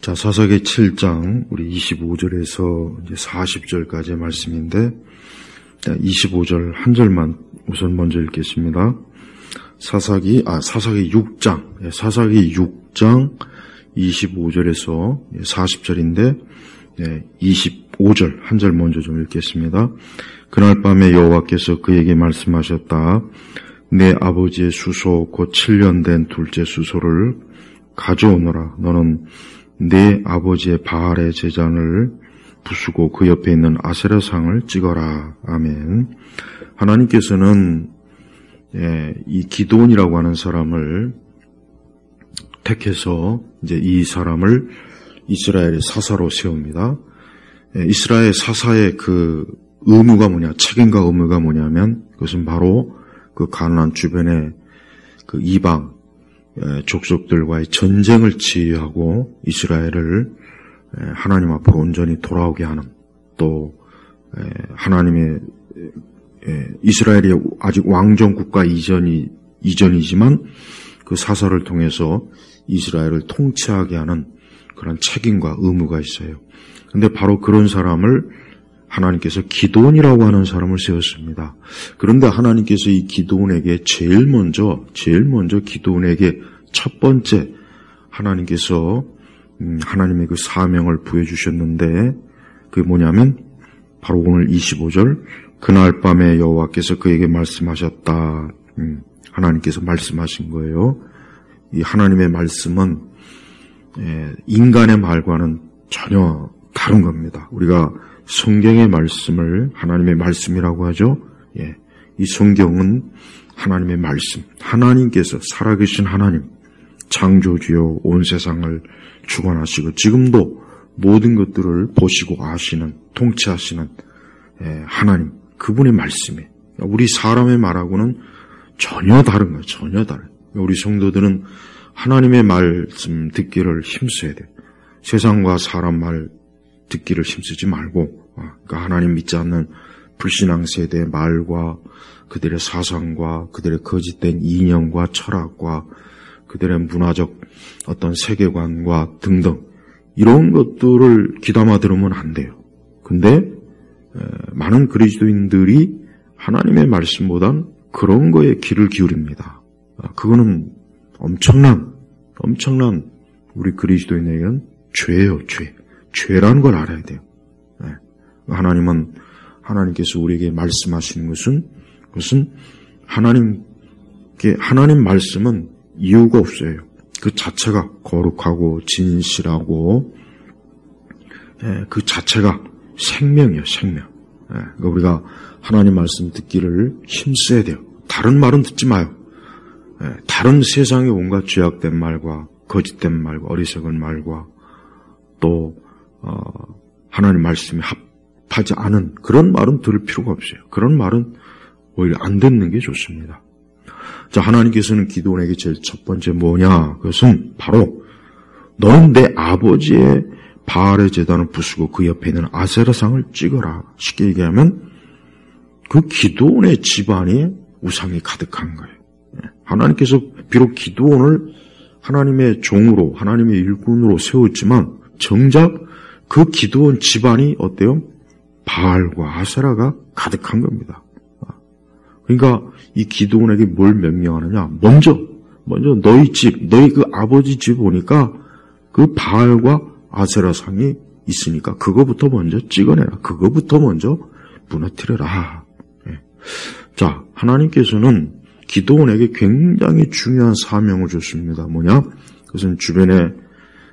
자, 사사기 7장 우리 25절에서 이제 40절까지의 말씀인데 25절 한 절만 우선 먼저 읽겠습니다. 사사기 6장. 사사기 6장 25절에서 40절인데 25절 한 절 먼저 좀 읽겠습니다. 그날 밤에 여호와께서 그에게 말씀하셨다. 내 아버지의 수소 곧 7년 된 둘째 수소를 가져오너라. 너는 내 아버지의 바알의 제단을 부수고 그 옆에 있는 아세라상을 찍어라. 아멘. 하나님께서는 이 기드온이라고 하는 사람을 택해서 이제 이 사람을 이스라엘의 사사로 세웁니다. 이스라엘 사사의 그 의무가 뭐냐, 책임과 의무가 뭐냐면 그것은 바로 그 가나안 주변의 그 이방 족속들과의 전쟁을 지휘하고 이스라엘을 하나님 앞으로 온전히 돌아오게 하는, 또 하나님의 이스라엘이 아직 왕정 국가 이전이지만 그 사사를 통해서 이스라엘을 통치하게 하는 그런 책임과 의무가 있어요. 근데 바로 그런 사람을 하나님께서 기드온이라고 하는 사람을 세웠습니다. 그런데 하나님께서 이 기드온에게 제일 먼저 기드온에게 첫 번째 하나님께서 하나님의 그 사명을 부여주셨는데 그게 뭐냐면 바로 오늘 25절 그날 밤에 여호와께서 그에게 말씀하셨다. 하나님께서 말씀하신 거예요. 이 하나님의 말씀은 인간의 말과는 전혀 다른 겁니다. 우리가 성경의 말씀을 하나님의 말씀이라고 하죠. 이 성경은 하나님의 말씀, 하나님께서 살아계신 하나님, 창조주여 온 세상을 주관하시고 지금도 모든 것들을 보시고 아시는, 통치하시는 하나님, 그분의 말씀이에요. 우리 사람의 말하고는 전혀 다른 거예요. 전혀 다른. 우리 성도들은 하나님의 말씀 듣기를 힘써야 돼요. 세상과 사람 말 듣기를 힘쓰지 말고, 그러니까 하나님 믿지 않는 불신앙 세대의 말과 그들의 사상과 그들의 거짓된 이념과 철학과 그들의 문화적 어떤 세계관과 등등 이런 것들을 귀담아 들으면 안 돼요. 근데 많은 그리스도인들이 하나님의 말씀보단 그런 거에 귀를 기울입니다. 그거는 엄청난 우리 그리스도인에게는 죄예요. 죄라는 걸 알아야 돼요. 하나님께서 우리에게 말씀하시는 그것은 하나님 말씀은 이유가 없어요. 그 자체가 거룩하고 진실하고 그 자체가 생명이에요. 생명. 그러니까 우리가 하나님 말씀 듣기를 힘써야 돼요. 다른 말은 듣지 마요. 다른 세상의 온갖 죄악된 말과 거짓된 말과 어리석은 말과 또 하나님 말씀이 합하지 않은 그런 말은 들을 필요가 없어요. 그런 말은 오히려 안 듣는 게 좋습니다. 자, 하나님께서는 기드온에게 제일 첫 번째 뭐냐? 그것은 바로 너는 내 아버지의 바알의 제단을 부수고 그 옆에 있는 아세라상을 찍어라. 쉽게 얘기하면 그 기드온의 집안이 우상이 가득한 거예요. 하나님께서 비록 기드온을 하나님의 종으로, 하나님의 일꾼으로 세웠지만 정작 그 기드온 집안이 어때요? 바알과 아세라가 가득한 겁니다. 그러니까 이 기드온에게 뭘 명령하느냐? 먼저 너희 집, 너희 그 아버지 집 오니까 그 바알과 아세라상이 있으니까 그거부터 먼저 찍어내라. 그거부터 먼저 무너뜨려라. 자, 하나님께서는 기드온에게 굉장히 중요한 사명을 줬습니다. 뭐냐? 그것은 주변의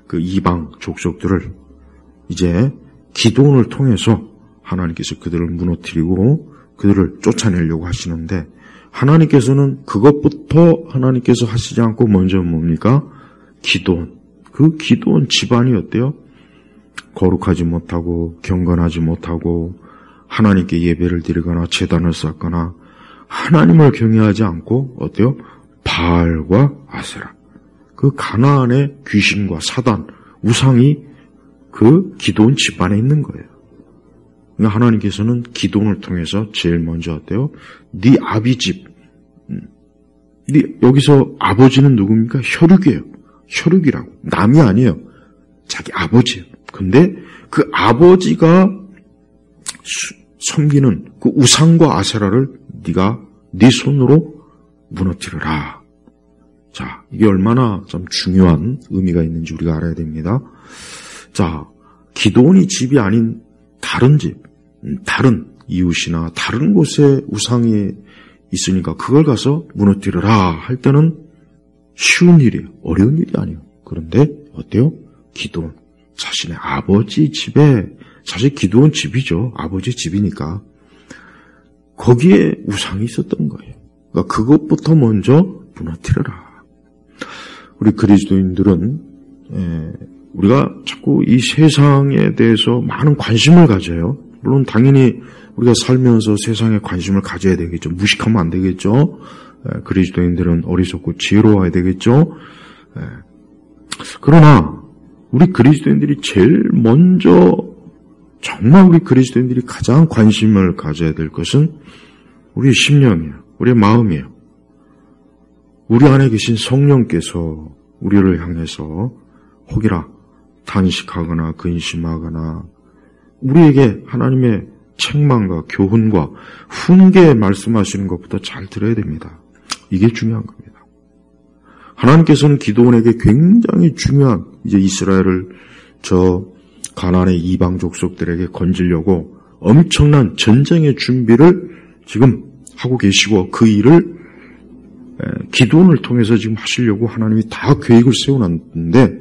그 이방 족속들을 이제 기드온을 통해서 하나님께서 그들을 무너뜨리고 그들을 쫓아내려고 하시는데 하나님께서는 그것부터 하나님께서 하시지 않고 먼저 뭡니까? 기드온. 그 기드온 집안이 어때요? 거룩하지 못하고 경건하지 못하고 하나님께 예배를 드리거나 제단을 쌓거나 하나님을 경외하지 않고 어때요? 바알과 아세라. 그 가나안의 귀신과 사단, 우상이 그 기드온 집안에 있는 거예요. 그러니까 하나님께서는 기드온을 통해서 제일 먼저 어때요? 네 아비 집. 여기서 아버지는 누굽니까? 혈육이에요. 혈육이라고. 남이 아니에요. 자기 아버지예요. 근데 그 아버지가 섬기는 그 우상과 아세라를 네가 네 손으로 무너뜨려라. 자, 이게 얼마나 좀 중요한 의미가 있는지 우리가 알아야 됩니다. 자, 기드온이 집이 아닌 다른 집, 다른 이웃이나 다른 곳에 우상이 있으니까 그걸 가서 무너뜨려라 할 때는 쉬운 일이에요. 어려운 일이 아니에요. 그런데 어때요? 기드온 자신의 아버지 집에, 사실 기드온 집이죠. 아버지 집이니까 거기에 우상이 있었던 거예요. 그러니까 그것부터 먼저 무너뜨려라. 우리 그리스도인들은 우리가 자꾸 이 세상에 대해서 많은 관심을 가져요. 물론 당연히 우리가 살면서 세상에 관심을 가져야 되겠죠. 무식하면 안 되겠죠. 그리스도인들은 어리석고 지혜로워야 되겠죠. 그러나 우리 그리스도인들이 제일 먼저, 정말 우리 그리스도인들이 가장 관심을 가져야 될 것은 우리의 심령이에요. 우리의 마음이에요. 우리 안에 계신 성령께서 우리를 향해서 혹이라 탄식하거나 근심하거나 우리에게 하나님의 책망과 교훈과 훈계 말씀하시는 것부터 잘 들어야 됩니다. 이게 중요한 겁니다. 하나님께서는 기드온에게 굉장히 중요한, 이제 이스라엘을 저 가나안의 이방 족속들에게 건지려고 엄청난 전쟁의 준비를 지금 하고 계시고 그 일을 기드온을 통해서 지금 하시려고 하나님이 다 계획을 세워놨는데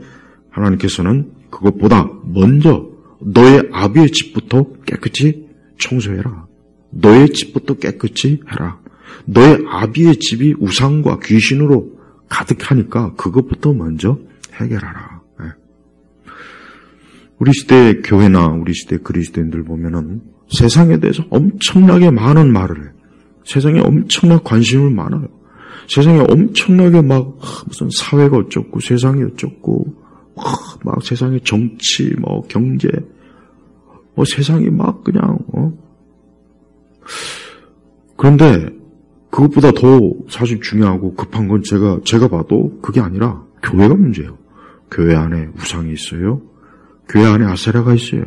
하나님께서는 그것보다 먼저 너의 아비의 집부터 깨끗이 청소해라. 너의 집부터 깨끗이 해라. 너의 아비의 집이 우상과 귀신으로 가득하니까 그것부터 먼저 해결하라. 우리 시대의 교회나 우리 시대의 그리스도인들 보면은 세상에 대해서 엄청나게 많은 말을 해요. 세상에 엄청난 관심을 많아요. 세상에 엄청나게 막 무슨 사회가 어쩌고 세상이 어쩌고 막 세상의 정치 뭐 경제 세상이 막 그냥 그런데 그것보다 더 사실 중요하고 급한 건 제가 봐도 그게 아니라 교회가 문제예요. 교회 안에 우상이 있어요. 교회 안에 아세라가 있어요.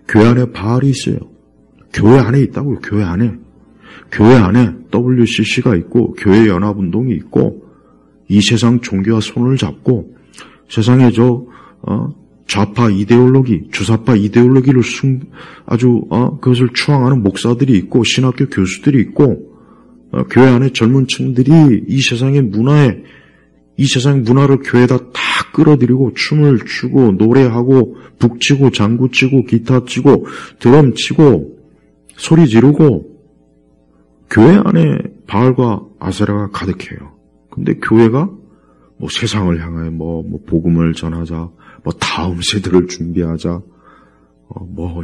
교회 안에 바알이 있어요. 교회 안에 있다고요. 교회 안에 WCC가 있고 교회 연합운동이 있고 이 세상 종교와 손을 잡고 세상에 좌파 이데올로기, 주사파 이데올로기를 그것을 추앙하는 목사들이 있고 신학교 교수들이 있고 교회 안에 젊은 층들이 이 세상의 문화를 교회에다 다 끌어들이고 춤을 추고 노래하고 북치고 장구치고 기타 치고 드럼 치고 소리 지르고 교회 안에 바알과 아세라가 가득해요. 근데 교회가 세상을 향해 복음을 전하자, 다음 세대를 준비하자,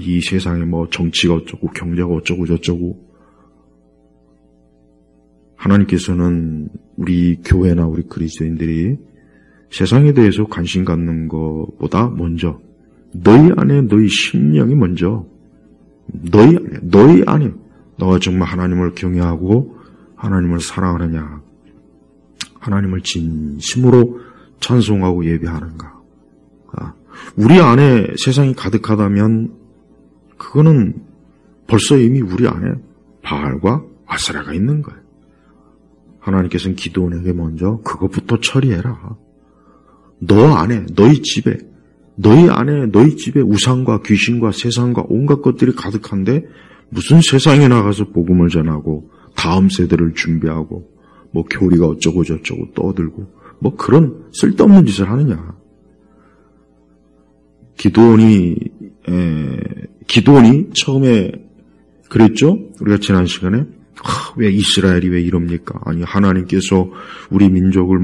이 세상에 정치가 어쩌고 경제가 어쩌고 저쩌고. 하나님께서는 우리 교회나 우리 그리스도인들이 세상에 대해서 관심 갖는 것보다 먼저 너희 안에 너희 심령이 먼저 너희 안에 너가 정말 하나님을 경외하고 하나님을 사랑하느냐, 하나님을 진심으로 찬송하고 예배하는가. 우리 안에 세상이 가득하다면 그거는 벌써 이미 우리 안에 바알과 아세라가 있는 거예요. 하나님께서는 기드온에게 먼저 그것부터 처리해라. 너 안에 너희 집에 우상과 귀신과 세상과 온갖 것들이 가득한데 무슨 세상에 나가서 복음을 전하고 다음 세대를 준비하고 교리가 어쩌고 저쩌고 떠들고 그런 쓸데없는 짓을 하느냐. 기드온이 처음에 그랬죠? 우리가 지난 시간에 왜 이스라엘이 왜 이럽니까? 아니 하나님께서 우리 민족을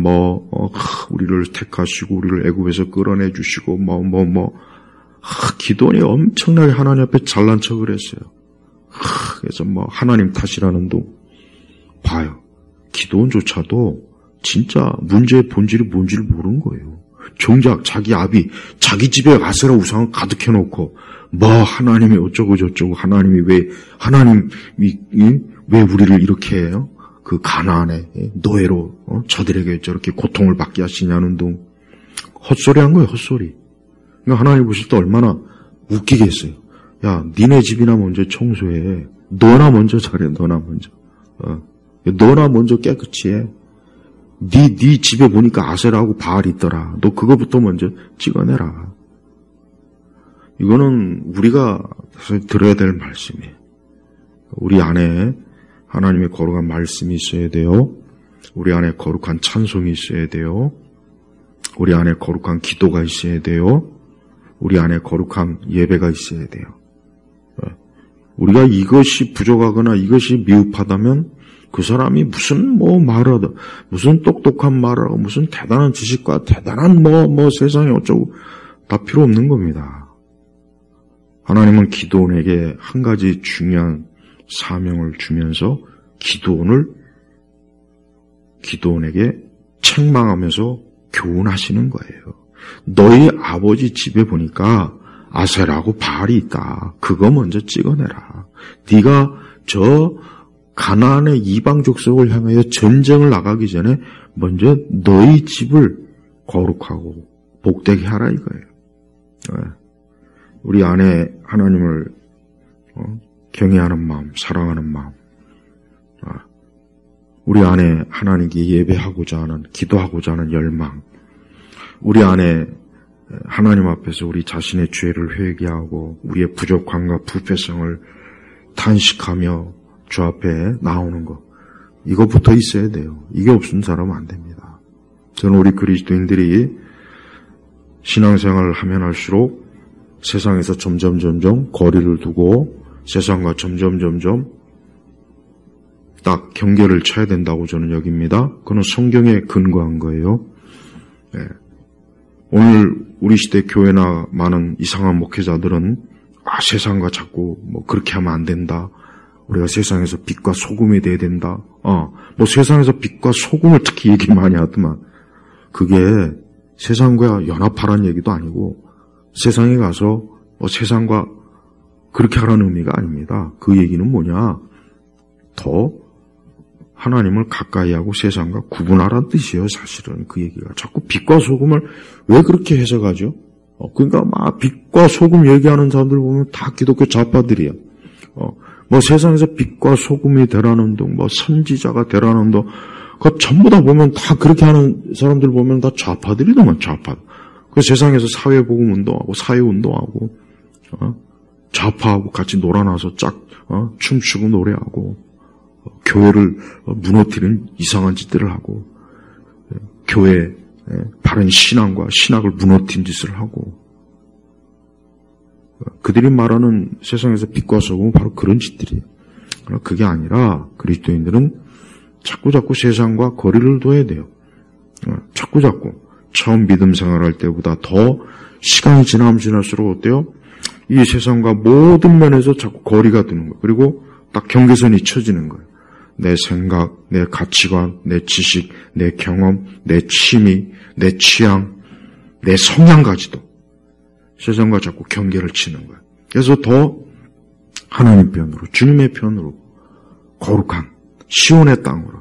우리를 택하시고 우리를 애굽에서 끌어내 주시고 기드온이 엄청나게 하나님 앞에 잘난 척을 했어요. 그래서 하나님 탓이라는 둥. 봐요. 기드온조차도 진짜 문제의 본질이 뭔지를 모르는 거예요. 정작 자기 집에 아세라 우상을 가득해놓고 하나님이 어쩌고 저쩌고 하나님이 왜 우리를 이렇게 해요? 그 가나안의 노예로 저들에게 저렇게 고통을 받게 하시냐는 둥. 헛소리 한 거예요. 헛소리. 그러니까 하나님 보실 때 얼마나 웃기겠어요. 야, 니네 집이나 먼저 청소해. 너나 먼저 잘해, 너나 먼저. 너나 먼저 깨끗이 해. 네 집에 보니까 아세라하고 바알이 있더라. 너 그거부터 먼저 찍어내라. 이거는 우리가 들어야 될 말씀이에요. 우리 안에 하나님의 거룩한 말씀이 있어야 돼요. 우리 안에 거룩한 찬송이 있어야 돼요. 우리 안에 거룩한 기도가 있어야 돼요. 우리 안에 거룩한 예배가 있어야 돼요. 우리가 이것이 부족하거나 이것이 미흡하다면 그 사람이 무슨 말을 하든, 무슨 똑똑한 말을 하고, 무슨 대단한 지식과 대단한 세상에 어쩌고 다 필요 없는 겁니다. 하나님은 기드온에게 한 가지 중요한 사명을 주면서 기드온에게 책망하면서 교훈하시는 거예요. 너희 아버지 집에 보니까 아세라하고 바알이 있다. 그거 먼저 찍어내라. 네가 저 가나안의 이방 족속을 향하여 전쟁을 나가기 전에 먼저 너희 집을 거룩하고 복되게 하라 이거예요. 우리 안에 하나님을 경외하는 마음, 사랑하는 마음, 우리 안에 하나님께 예배하고자 하는, 기도하고자 하는 열망, 우리 안에 하나님 앞에서 우리 자신의 죄를 회개하고 우리의 부족함과 부패성을 탄식하며 주 앞에 나오는 것, 이것부터 있어야 돼요. 이게 없는 사람은 안 됩니다. 저는 우리 그리스도인들이 신앙생활을 하면 할수록 세상에서 점점 거리를 두고 세상과 점점 딱 경계를 쳐야 된다고 저는 여깁니다. 그건 성경에 근거한 거예요. 네. 오늘 우리 시대 교회나 많은 이상한 목회자들은 세상과 자꾸 그렇게 하면 안 된다. 우리가 세상에서 빛과 소금이 돼야 된다. 세상에서 빛과 소금을 특히 얘기 많이 하더만 그게 세상과 연합하라는 얘기도 아니고 세상에 가서 세상과 그렇게 하라는 의미가 아닙니다. 그 얘기는 뭐냐? 더 하나님을 가까이 하고 세상과 구분하라는 뜻이에요. 사실은 그 얘기가. 자꾸 빛과 소금을 왜 그렇게 해석하죠? 그러니까 막 빛과 소금 얘기하는 사람들 보면 다 기독교 좌파들이에요. 세상에서 빛과 소금이 되라는 둥, 선지자가 되라는 둥, 그 전부 다 보면 다 그렇게 하는 사람들 보면 다 좌파들이더만, 좌파. 그 세상에서 사회복음 운동하고, 사회운동하고, 좌파하고 같이 놀아나서 춤추고 노래하고, 교회를 무너뜨리는 이상한 짓들을 하고, 교회 바른 신앙과 신학을 무너뜨린 짓을 하고, 그들이 말하는 세상에서 빛과 소금은 바로 그런 짓들이에요. 그게 아니라 그리스도인들은 자꾸 세상과 거리를 둬야 돼요. 자꾸 처음 믿음 생활할 때보다 더 시간이 지나면 지날수록 어때요? 이 세상과 모든 면에서 자꾸 거리가 드는 거예요. 그리고 딱 경계선이 쳐지는 거예요. 내 생각, 내 가치관, 내 지식, 내 경험, 내 취미, 내 취향, 내 성향까지도 세상과 자꾸 경계를 치는 거예요. 그래서 더 하나님 편으로, 주님의 편으로 거룩한 시온의 땅으로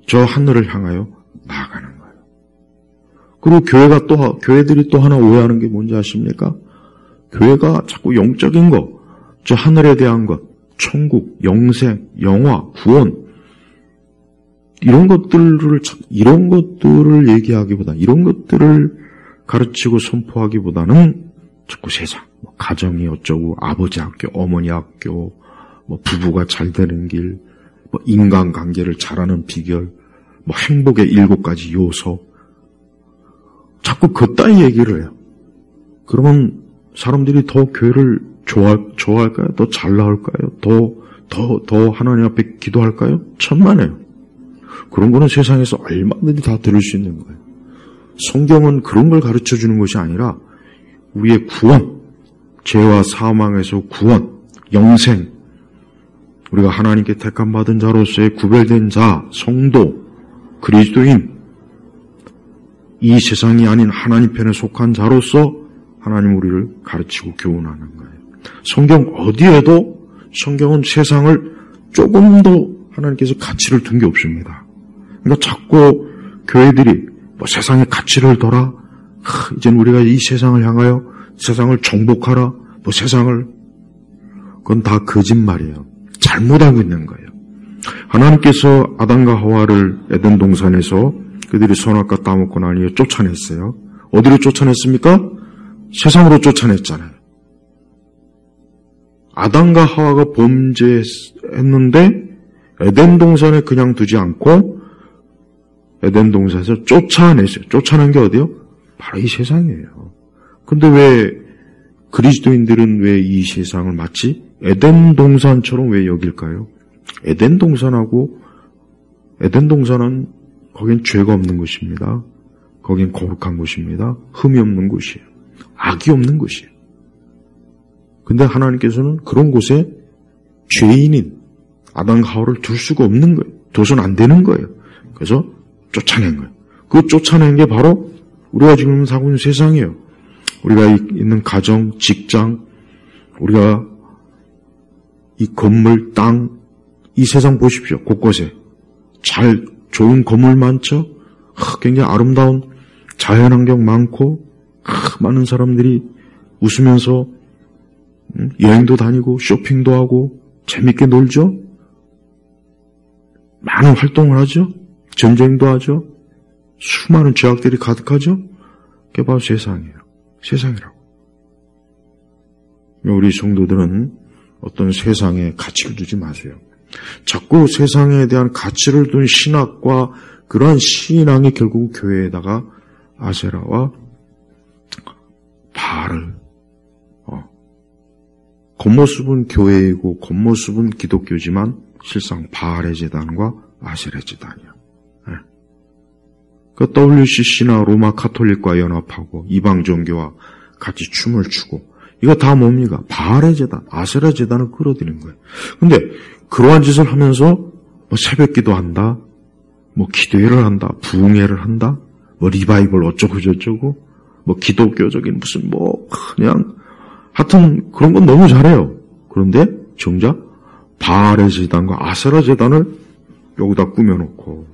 저 하늘을 향하여 나아가는 거예요. 그리고 교회들이 또 하나 오해하는 게 뭔지 아십니까? 교회가 자꾸 영적인 것, 저 하늘에 대한 것, 천국, 영생, 영화, 구원 이런 것들을 얘기하기보다 이런 것들을 가르치고 선포하기보다는 자꾸 세상, 가정이 어쩌고, 아버지 학교, 어머니 학교, 부부가 잘 되는 길, 인간관계를 잘하는 비결, 행복의 7가지 요소, 자꾸 그따위 얘기를 해요. 그러면 사람들이 더 교회를 좋아할까요? 더 잘 나올까요? 더 하나님 앞에 기도할까요? 천만에요. 그런 거는 세상에서 얼마든지 다 들을 수 있는 거예요. 성경은 그런 걸 가르쳐 주는 것이 아니라 우리의 구원, 죄와 사망에서 구원, 영생, 우리가 하나님께 택함 받은 자로서의 구별된 자, 성도, 그리스도인, 이 세상이 아닌 하나님 편에 속한 자로서 하나님 우리를 가르치고 교훈하는 거예요. 성경은 세상을 조금도 하나님께서 가치를 둔 게 없습니다. 그러니까 자꾸 교회들이 세상에 가치를 둬라. 이제는 우리가 이 세상을 향하여 세상을 정복하라, 뭐 세상을, 그건 다 거짓말이에요. 잘못하고 있는 거예요. 하나님께서 아담과 하와를 에덴 동산에서 그들이 선악과 따먹고 나니 쫓아냈어요. 어디로 쫓아냈습니까? 세상으로 쫓아냈잖아요. 아담과 하와가 범죄했는데 에덴 동산에 그냥 두지 않고 에덴 동산에서 쫓아냈어요. 쫓아낸 게 어디요? 바로 이 세상이에요. 근데 왜 그리스도인들은 왜 이 세상을 마치 에덴 동산처럼 왜 여길까요? 에덴 동산은 거긴 죄가 없는 곳입니다. 거긴 거룩한 곳입니다. 흠이 없는 곳이에요. 악이 없는 곳이에요. 근데 하나님께서는 그런 곳에 죄인인 아담과 하와를 둘 수가 없는 거예요. 둬서는 안 되는 거예요. 그래서 쫓아낸 거예요. 그 쫓아낸 게 바로 우리가 지금 살고 있는 세상이에요. 우리가 있는 가정, 직장, 우리가 이 건물, 땅, 이 세상 보십시오. 곳곳에 좋은 건물 많죠? 굉장히 아름다운 자연환경 많고 많은 사람들이 웃으면서 여행도 다니고 쇼핑도 하고 재밌게 놀죠? 많은 활동을 하죠? 전쟁도 하죠? 수많은 죄악들이 가득하죠? 그게 바로 세상이에요. 세상이라고. 우리 성도들은 어떤 세상에 가치를 두지 마세요. 자꾸 세상에 대한 가치를 둔 신학과 그러한 신앙이 결국 교회에다가 아세라와 바알을 겉모습은 교회이고 겉모습은 기독교지만 실상 바알의 제단과 아세라의 제단이야. 네. 그 WCC나 로마 카톨릭과 연합하고 이방 종교와 같이 춤을 추고 이거 다 뭡니까? 바알의 제단, 아세라 제단을 끌어들이는 거예요. 근데 그러한 짓을 하면서 뭐 새벽기도 한다, 뭐 기도회를 한다, 부흥회를 한다, 뭐 리바이벌 어쩌고 저쩌고, 뭐 기독교적인 무슨 뭐 그냥 하여튼 그런 건 너무 잘해요. 그런데 정작 바알의 제단과 아세라 제단을 여기다 꾸며놓고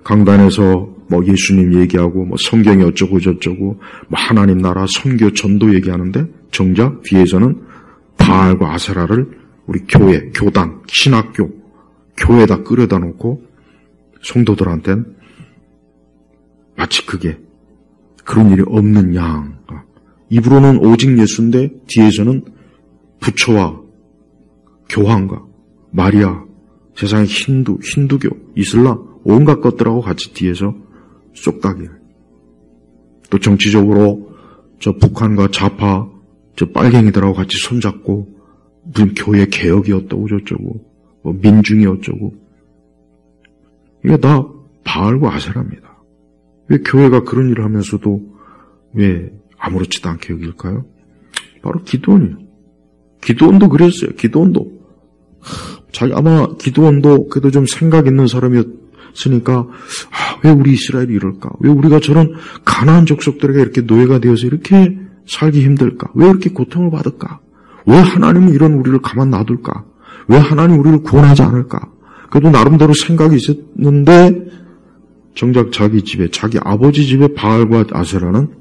강단에서 뭐 예수님 얘기하고 뭐 성경이 어쩌고 저쩌고 뭐 하나님 나라 선교 전도 얘기하는데 정작 뒤에서는 바알과 아세라를 우리 교회, 교단, 신학교, 교회에다 끌어다 놓고 성도들한테는 마치 그게 그런 일이 없는 양. 입으로는 오직 예수인데 뒤에서는 부처와 교황과 마리아, 세상의 힌두교, 이슬람 온갖 것들하고 같이 뒤에서 쏙닥이에요. 또 정치적으로 저 북한과 좌파 저 빨갱이들하고 같이 손잡고 무슨 교회 개혁이 어쩌고 저쩌고 뭐 민중이 어쩌고 이게 다 바알과 아세라입니다. 왜 교회가 그런 일을 하면서도 왜 아무렇지도 않게 여길까요? 바로 기드온이에요. 기드온도 그랬어요. 기드온도 아마 기드온도 그래도 좀 생각 있는 사람이었으니까 왜 우리 이스라엘이 이럴까? 왜 우리가 저런 가나안 족속들에게 이렇게 노예가 되어서 이렇게 살기 힘들까? 왜 이렇게 고통을 받을까? 왜 하나님은 이런 우리를 가만 놔둘까? 왜 하나님 우리를 구원하지 않을까? 그래도 나름대로 생각이 있었는데 정작 자기 집에 자기 아버지 집에 바알과 아세라는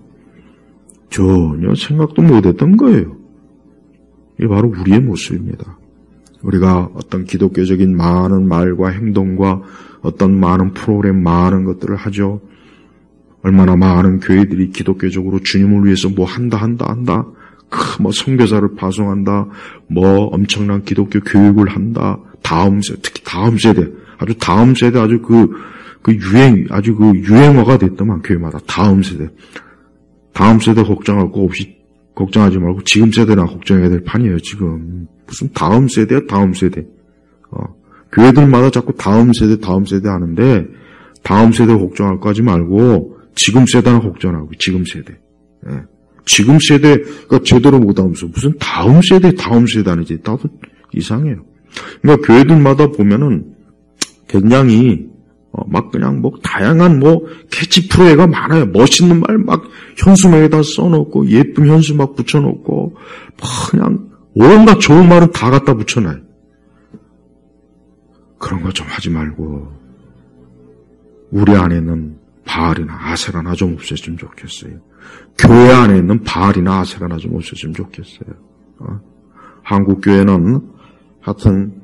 전혀 생각도 못했던 거예요. 이게 바로 우리의 모습입니다. 우리가 어떤 기독교적인 많은 말과 행동과 어떤 많은 프로그램 많은 것들을 하죠. 얼마나 많은 교회들이 기독교적으로 주님을 위해서 뭐 한다. 뭐 선교사를 파송한다. 뭐 엄청난 기독교 교육을 한다. 특히 다음 세대 아주 그 유행어가 됐더만 교회마다 다음 세대 걱정할 거 없이 걱정하지 말고 지금 세대나 걱정해야 될 판이에요. 지금 무슨 다음 세대야 다음 세대. 교회들마다 자꾸 다음 세대 하는데 다음 세대 걱정할 거 하지 말고 지금 세대나 걱정하고 지금 세대. 예. 지금 세대가 제대로 못하면서 무슨 다음 세대 하는지 나도 이상해요. 그러니까 교회들마다 보면은 굉장히 막 그냥 뭐 다양한 뭐 캐치 프레이가 많아요. 멋있는 말 막 현수막에다 써놓고 예쁜 현수 막 붙여놓고 그냥 온갖 좋은 말은 다 갖다 붙여놔요. 그런 거 좀 하지 말고 우리 안에는 바알이나 아세라나 좀 없었으면 좋겠어요. 교회 안에 있는 바알이나 아세라나 좀 없었으면 좋겠어요. 한국 교회는 하여튼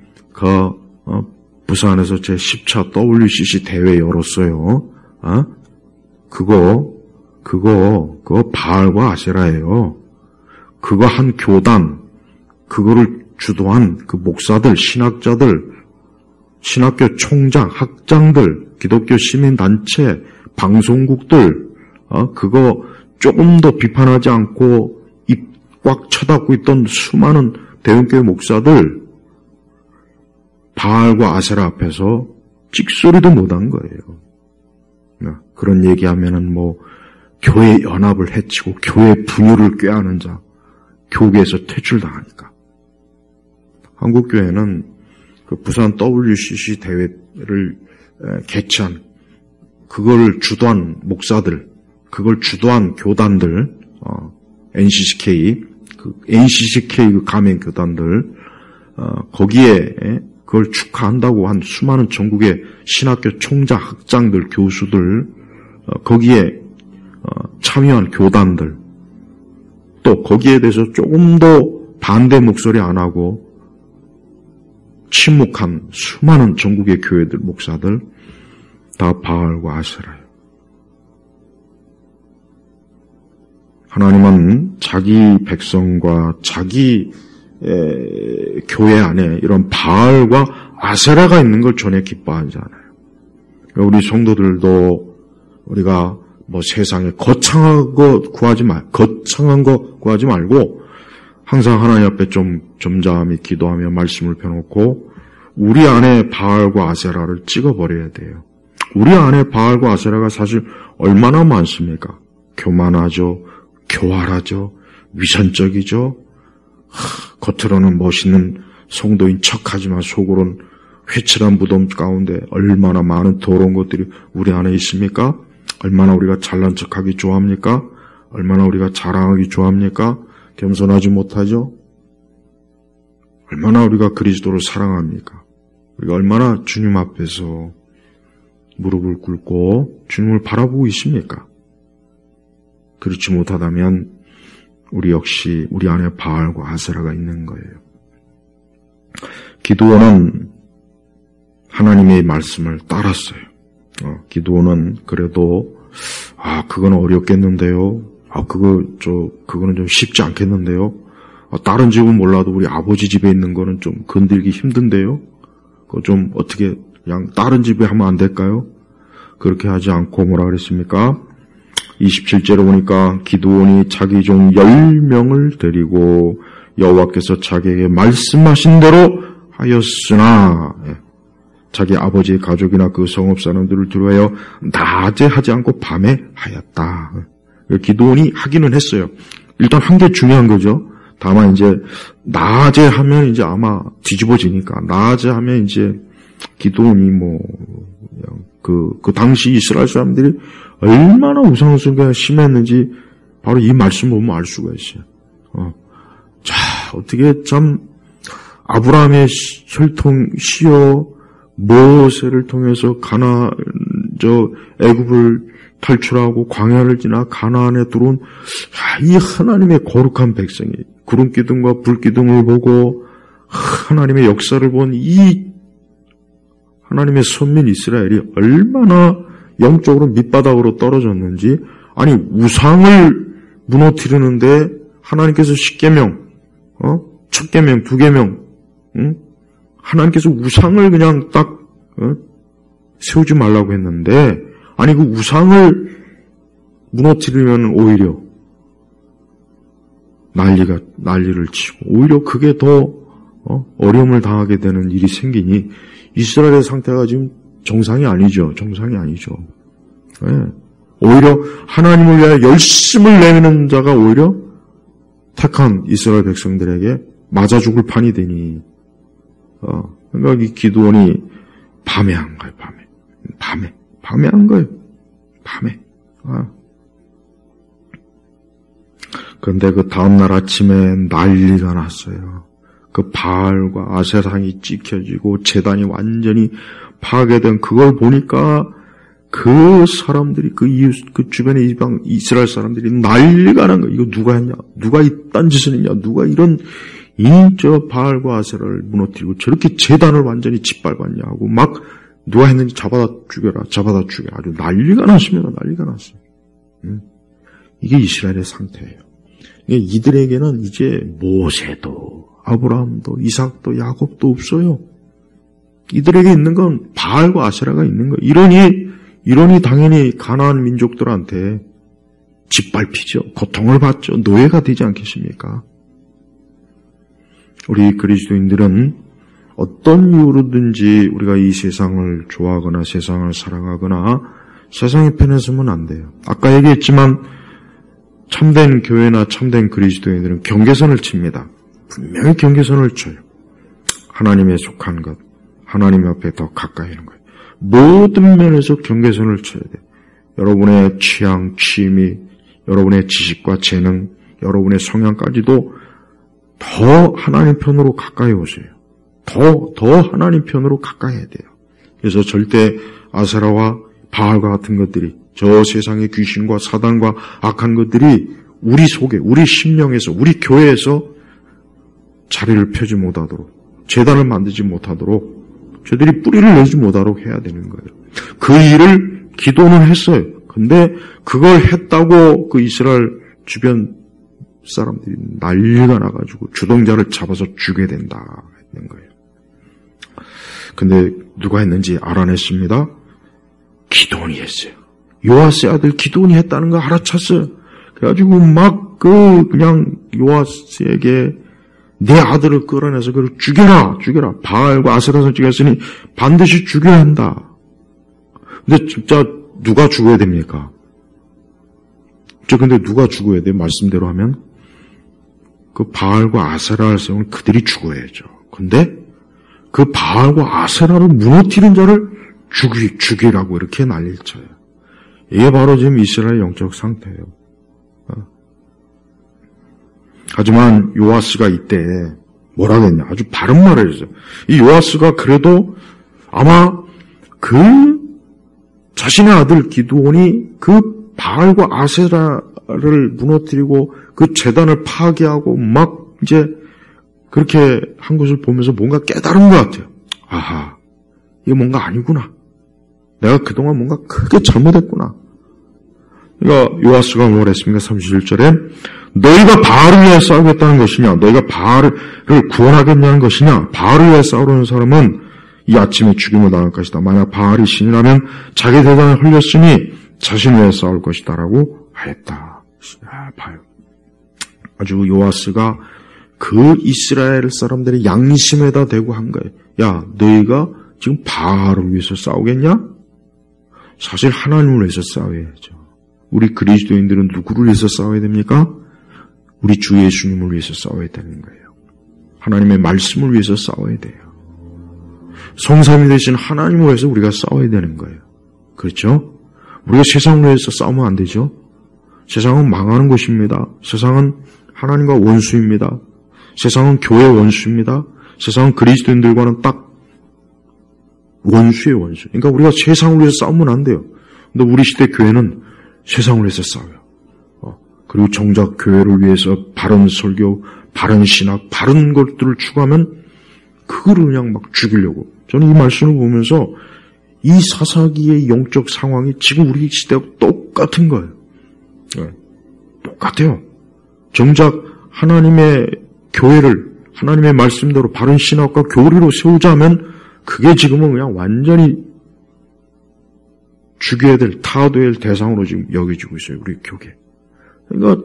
부산에서 제 10차 WCC 대회 열었어요. 그거 바알과 아세라예요. 그거 한 교단, 그거를 주도한 그 목사들, 신학자들, 신학교 총장, 학장들, 기독교 시민단체, 방송국들, 그거 조금 더 비판하지 않고 입 꽉 쳐닫고 있던 수많은 대형교회 목사들, 바알과 아세라 앞에서 찍소리도 못한 거예요. 그런 얘기하면은 교회 연합을 해치고 교회 분열을 꾀하는 자, 교계에서 퇴출당하니까. 한국교회는 그 부산 WCC 대회를 개최한, 그걸 주도한 목사들, 그걸 주도한 교단들, NCCK, NCCK 그 가맹 교단들, 거기에 그걸 축하한다고 한 수많은 전국의 신학교 총장, 학장들, 교수들, 거기에 참여한 교단들, 또 거기에 대해서 조금 더 반대 목소리 안 하고 침묵한 수많은 전국의 교회들, 목사들, 다 바알과 아세라예요. 하나님은 자기 백성과 자기 교회 안에 이런 바알과 아세라가 있는 걸 전혀 기뻐하지 않아요. 우리 성도들도 우리가 세상에 거창한 거 구하지 말고 항상 하나님 앞에 좀 점잠히 기도하며 말씀을 펴놓고 우리 안에 바알과 아세라를 찍어버려야 돼요. 우리 안에 바알과 아세라가 사실 얼마나 많습니까? 교만하죠, 교활하죠, 위선적이죠. 겉으로는 멋있는 성도인 척하지만 속으로는 회칠한 무덤 가운데 얼마나 많은 더러운 것들이 우리 안에 있습니까? 얼마나 우리가 잘난 척하기 좋아합니까? 얼마나 우리가 자랑하기 좋아합니까? 겸손하지 못하죠? 얼마나 우리가 그리스도를 사랑합니까? 우리가 얼마나 주님 앞에서 무릎을 꿇고 주님을 바라보고 있습니까? 그렇지 못하다면 우리 역시 우리 안에 바알과 아세라가 있는 거예요. 기드온은 하나님의 말씀을 따랐어요. 기드온은 그래도 그건 어렵겠는데요. 그거는 좀 쉽지 않겠는데요. 다른 집은 몰라도 우리 아버지 집에 있는 거는 좀 건들기 힘든데요. 그거 좀 어떻게 그냥 다른 집에 하면 안 될까요? 그렇게 하지 않고 뭐라 그랬습니까? 27절에 보니까 기드온이 자기 종 10명을 데리고 여호와께서 자기에게 말씀하신 대로 하였으나 자기 아버지의 가족이나 그 성읍 사람들을 두려워하여 낮에 하지 않고 밤에 하였다. 기드온이 하기는 했어요. 일단 한 게 중요한 거죠. 다만 이제 낮에 하면 이제 아마 뒤집어지니까 낮에 하면 이제 기드온이 그 당시 이스라엘 사람들이 얼마나 우상숭배가 심했는지 바로 이 말씀 보면 알 수가 있어요. 자, 어떻게 참 아브라함의 혈통시여 모세를 통해서 애굽을 탈출하고 광야를 지나 가나안에 들어온 이 하나님의 거룩한 백성이 구름 기둥과 불 기둥을 보고 하나님의 역사를 본 이 하나님의 선민 이스라엘이 얼마나 영적으로 밑바닥으로 떨어졌는지, 아니 우상을 무너뜨리는데 하나님께서 10계명, 첫 계명, 2계명, 하나님께서 우상을 그냥 딱 세우지 말라고 했는데, 아니 그 우상을 무너뜨리면 오히려 난리를 치고 오히려 그게 더 어려움을 당하게 되는 일이 생기니 이스라엘의 상태가 지금 정상이 아니죠. 네. 오히려 하나님을 위하여 열심을 내는 자가 오히려 택한 이스라엘 백성들에게 맞아 죽을 판이 되니, 그러니까 이 기드온이 밤에 한 거예요. 밤에 한 거예요. 밤에. 그런데 그 다음날 아침에 난리가 났어요. 그 바알과 아세라상이 찍혀지고 제단이 완전히 파괴된 그걸 보니까 그 사람들이, 그 이웃, 그 주변의 이방, 이스라엘 사람들이 난리가 난 거야. 이거 누가 했냐? 누가 이딴 짓을 했냐? 누가 이런, 저 바알과 아세라를 무너뜨리고 저렇게 제단을 완전히 짓밟았냐 하고 막 누가 했는지 잡아다 죽여라. 아주 난리가 났습니다. 난리가 났어요. 이게 이스라엘의 상태예요. 이들에게는 이제 모세도, 아브라함도, 이삭도, 야곱도 없어요. 이들에게 있는 건 바알과 아세라가 있는 거예요. 이러니 당연히 가나안 민족들한테 짓밟히죠. 고통을 받죠. 노예가 되지 않겠습니까? 우리 그리스도인들은 어떤 이유로든지 우리가 이 세상을 좋아하거나 세상을 사랑하거나 세상의 편에 서면 안 돼요. 아까 얘기했지만 참된 교회나 참된 그리스도인들은 경계선을 칩니다. 분명히 경계선을 쳐요. 하나님에 속한 것, 하나님 앞에 더 가까이 있는 거예요. 모든 면에서 경계선을 쳐야 돼요. 여러분의 취향, 취미, 여러분의 지식과 재능, 여러분의 성향까지도 더 하나님 편으로 가까이 오세요. 더 하나님 편으로 가까이 해야 돼요. 그래서 절대 아세라와 바알과 같은 것들이, 저 세상의 귀신과 사단과 악한 것들이 우리 속에, 우리 심령에서, 우리 교회에서 자리를 펴지 못하도록, 제단을 만들지 못하도록, 저들이 뿌리를 내지 못하도록 해야 되는 거예요. 그 일을 기도는 했어요. 근데 그걸 했다고 그 이스라엘 주변 사람들이 난리가 나가지고 주동자를 잡아서 죽여야 된다 했는 거예요. 근데 누가 했는지 알아냈습니다. 기드온이 했어요. 요아스의 아들 기드온이 했다는 거 알아챘어요. 그래가지고 막 그냥 요아스에게 내 아들을 끌어내서 그를 죽여라. 바알과 아세라를 죽였으니 반드시 죽여야 한다. 근데 진짜 누가 죽어야 됩니까? 근데 누가 죽어야 돼요? 말씀대로 하면 그 바알과 아세라를 세우는 그들이 죽어야죠. 근데 그 바알과 아세라를 무너뜨린 자를 죽이라고 이렇게 난리를 쳐요. 이게 바로 지금 이스라엘 영적 상태예요. 하지만 요아스가 이때 뭐라고 했냐? 아주 바른 말을 했어요. 이 요아스가 그래도 아마 그 자신의 아들 기드온이 그 바알과 아세라를 무너뜨리고 그 제단을 파괴하고 막 이제 그렇게 한 것을 보면서 뭔가 깨달은 것 같아요. 아하, 이게 뭔가 아니구나. 내가 그동안 뭔가 크게 잘못했구나. 그러니까 요아스가 뭘 했습니까? 31절에 너희가 바알을 위해 싸우겠다는 것이냐? 너희가 바알을 구원하겠냐는 것이냐? 바알을 위해 싸우려는 사람은 이 아침에 죽임을 당할 것이다. 만약 바알이 신이라면 자기 대단을 흘렸으니 자신을 위해 싸울 것이다 라고 하였다. 봐요. 아주 요아스가 그 이스라엘 사람들의 양심에다 대고 한 거예요. 야, 너희가 지금 바알을 위해서 싸우겠냐? 사실 하나님을 위해서 싸워야죠. 우리 그리스도인들은 누구를 위해서 싸워야 됩니까? 우리 주 예수님을 위해서 싸워야 되는 거예요. 하나님의 말씀을 위해서 싸워야 돼요. 성삼위 되신 하나님을 위해서 우리가 싸워야 되는 거예요. 그렇죠? 우리가 세상을 위해서 싸우면 안 되죠. 세상은 망하는 곳입니다. 세상은 하나님과 원수입니다. 세상은 교회 원수입니다. 세상은 그리스도인들과는 딱 원수의 원수. 그러니까 우리가 세상을 위해서 싸우면 안 돼요. 근데 우리 시대 교회는 세상을 위해서 싸워요. 그리고 정작 교회를 위해서 바른 설교, 바른 신학, 바른 것들을 추구하면 그거를 그냥 막 죽이려고. 저는 이 말씀을 보면서 이 사사기의 영적 상황이 지금 우리 시대와 똑같은 거예요. 똑같아요. 정작 하나님의 교회를 하나님의 말씀대로 바른 신학과 교리로 세우자면 그게 지금은 그냥 완전히 죽여야 될, 타도해야 될 대상으로 지금 여겨지고 있어요. 우리 교계. 그러니까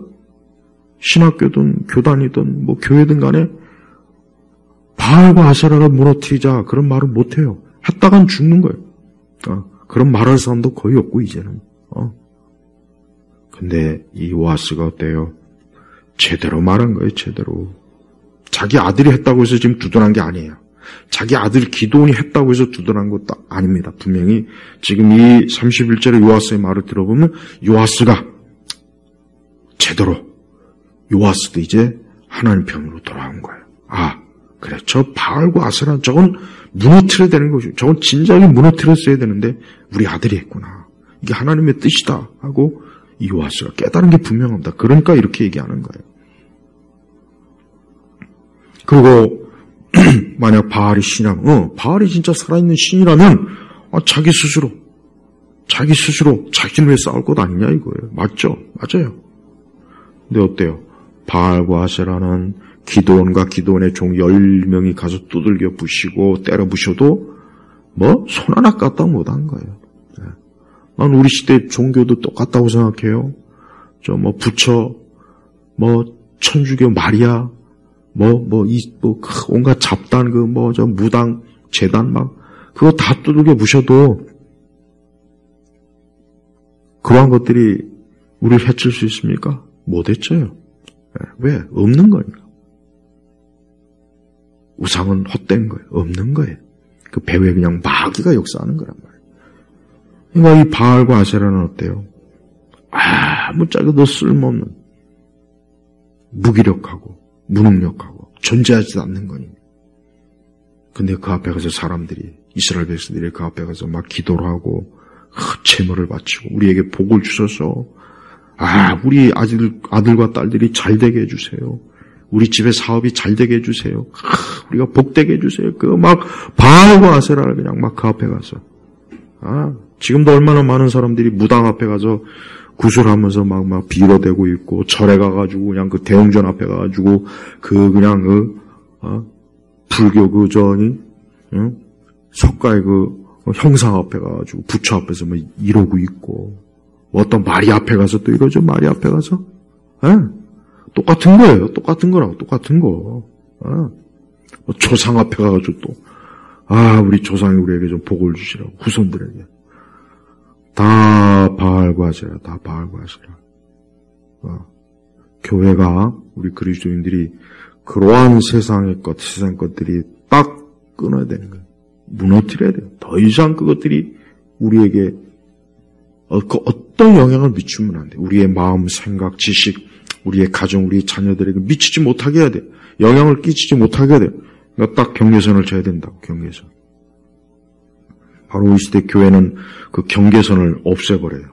신학교든 교단이든 뭐 교회든 간에 바알과 아세라를 무너뜨리자 그런 말을 못해요. 했다간 죽는 거예요. 그런 말할 사람도 거의 없고 이제는. 근데 이 요아스가 어때요? 제대로 말한 거예요. 제대로. 자기 아들이 했다고 해서 지금 두둔한 게 아니에요. 자기 아들 기드온이 했다고 해서 두둔한 것도 아닙니다. 분명히 지금 이 31절의 요아스의 말을 들어보면 요아스가 제대로 요아스도 이제 하나님 편으로 돌아온 거예요. 그래, 저 바알과 아세라 저건 무너뜨려야 되는 거죠. 저건 진작에 무너뜨렸어야 되는데 우리 아들이 했구나. 이게 하나님의 뜻이다 하고 요아스가 깨달은 게 분명합니다. 그러니까 이렇게 얘기하는 거예요. 그리고 만약 바알이 신이라면, 바알이 진짜 살아있는 신이라면 자기 스스로 자기를 위해 싸울 것 아니냐 이거예요. 맞죠? 맞아요. 근데 어때요? 바알과 아세라는 기드온과 기드온의 종 10명이 가서 두들겨 부시고 때려 부셔도 손 하나 까딱 못한 거예요. 난 우리 시대 종교도 똑같다고 생각해요. 부처, 천주교 마리아, 온갖 잡단, 무당, 재단 그거 다 두들겨 부셔도 그러한 것들이 우리를 해칠 수 있습니까? 못 해쳐요. 왜? 없는 거니까. 우상은 헛된 거예요. 없는 거예요. 그 배후에 그냥 마귀가 역사하는 거란 말이에요. 그러니까 이 바알과 아세라는 어때요? 아무짝에도 쓸모없는, 무기력하고 무능력하고 존재하지도 않는 거니. 근데 그 앞에 가서 사람들이, 이스라엘 백성들이 그 앞에 가서 막 기도를 하고 제물을 바치고 우리에게 복을 주셔서 우리 아들과 딸들이 잘 되게 해주세요. 우리 집의 사업이 잘 되게 해주세요. 우리가 복되게 해주세요. 바알과 아세라를 그냥 막 그 앞에 가서. 지금도 얼마나 많은 사람들이 무당 앞에 가서 구슬하면서 막 빌어대고 있고, 절에 가가지고 그냥 그 대웅전 앞에 가가지고 불교 석가의 형상 앞에 가가지고 부처 앞에서 이러고 있고, 어떤 마리 앞에 가서 또 이러죠. 마리 앞에 가서. 똑같은 거예요. 똑같은 거라고. 똑같은 거. 조상 앞에 가가지고 또 우리 조상이 우리에게 좀 복을 주시라고, 후손들에게. 다 바알과 아세라. 다 바알과 아세라. 교회가, 우리 그리스도인들이 그러한 세상 것들이 딱 끊어야 되는 거예요. 무너뜨려야 돼요. 더 이상 그것들이 우리에게 어떤 영향을 미치면 안 돼요. 우리의 마음, 생각, 지식, 우리의 가정, 우리의 자녀들에게 미치지 못하게 해야 돼요. 영향을 끼치지 못하게 해야 돼요. 그러니까 딱 경계선을 져야 된다고, 경계선. 바로 이 시대 교회는 그 경계선을 없애버려요.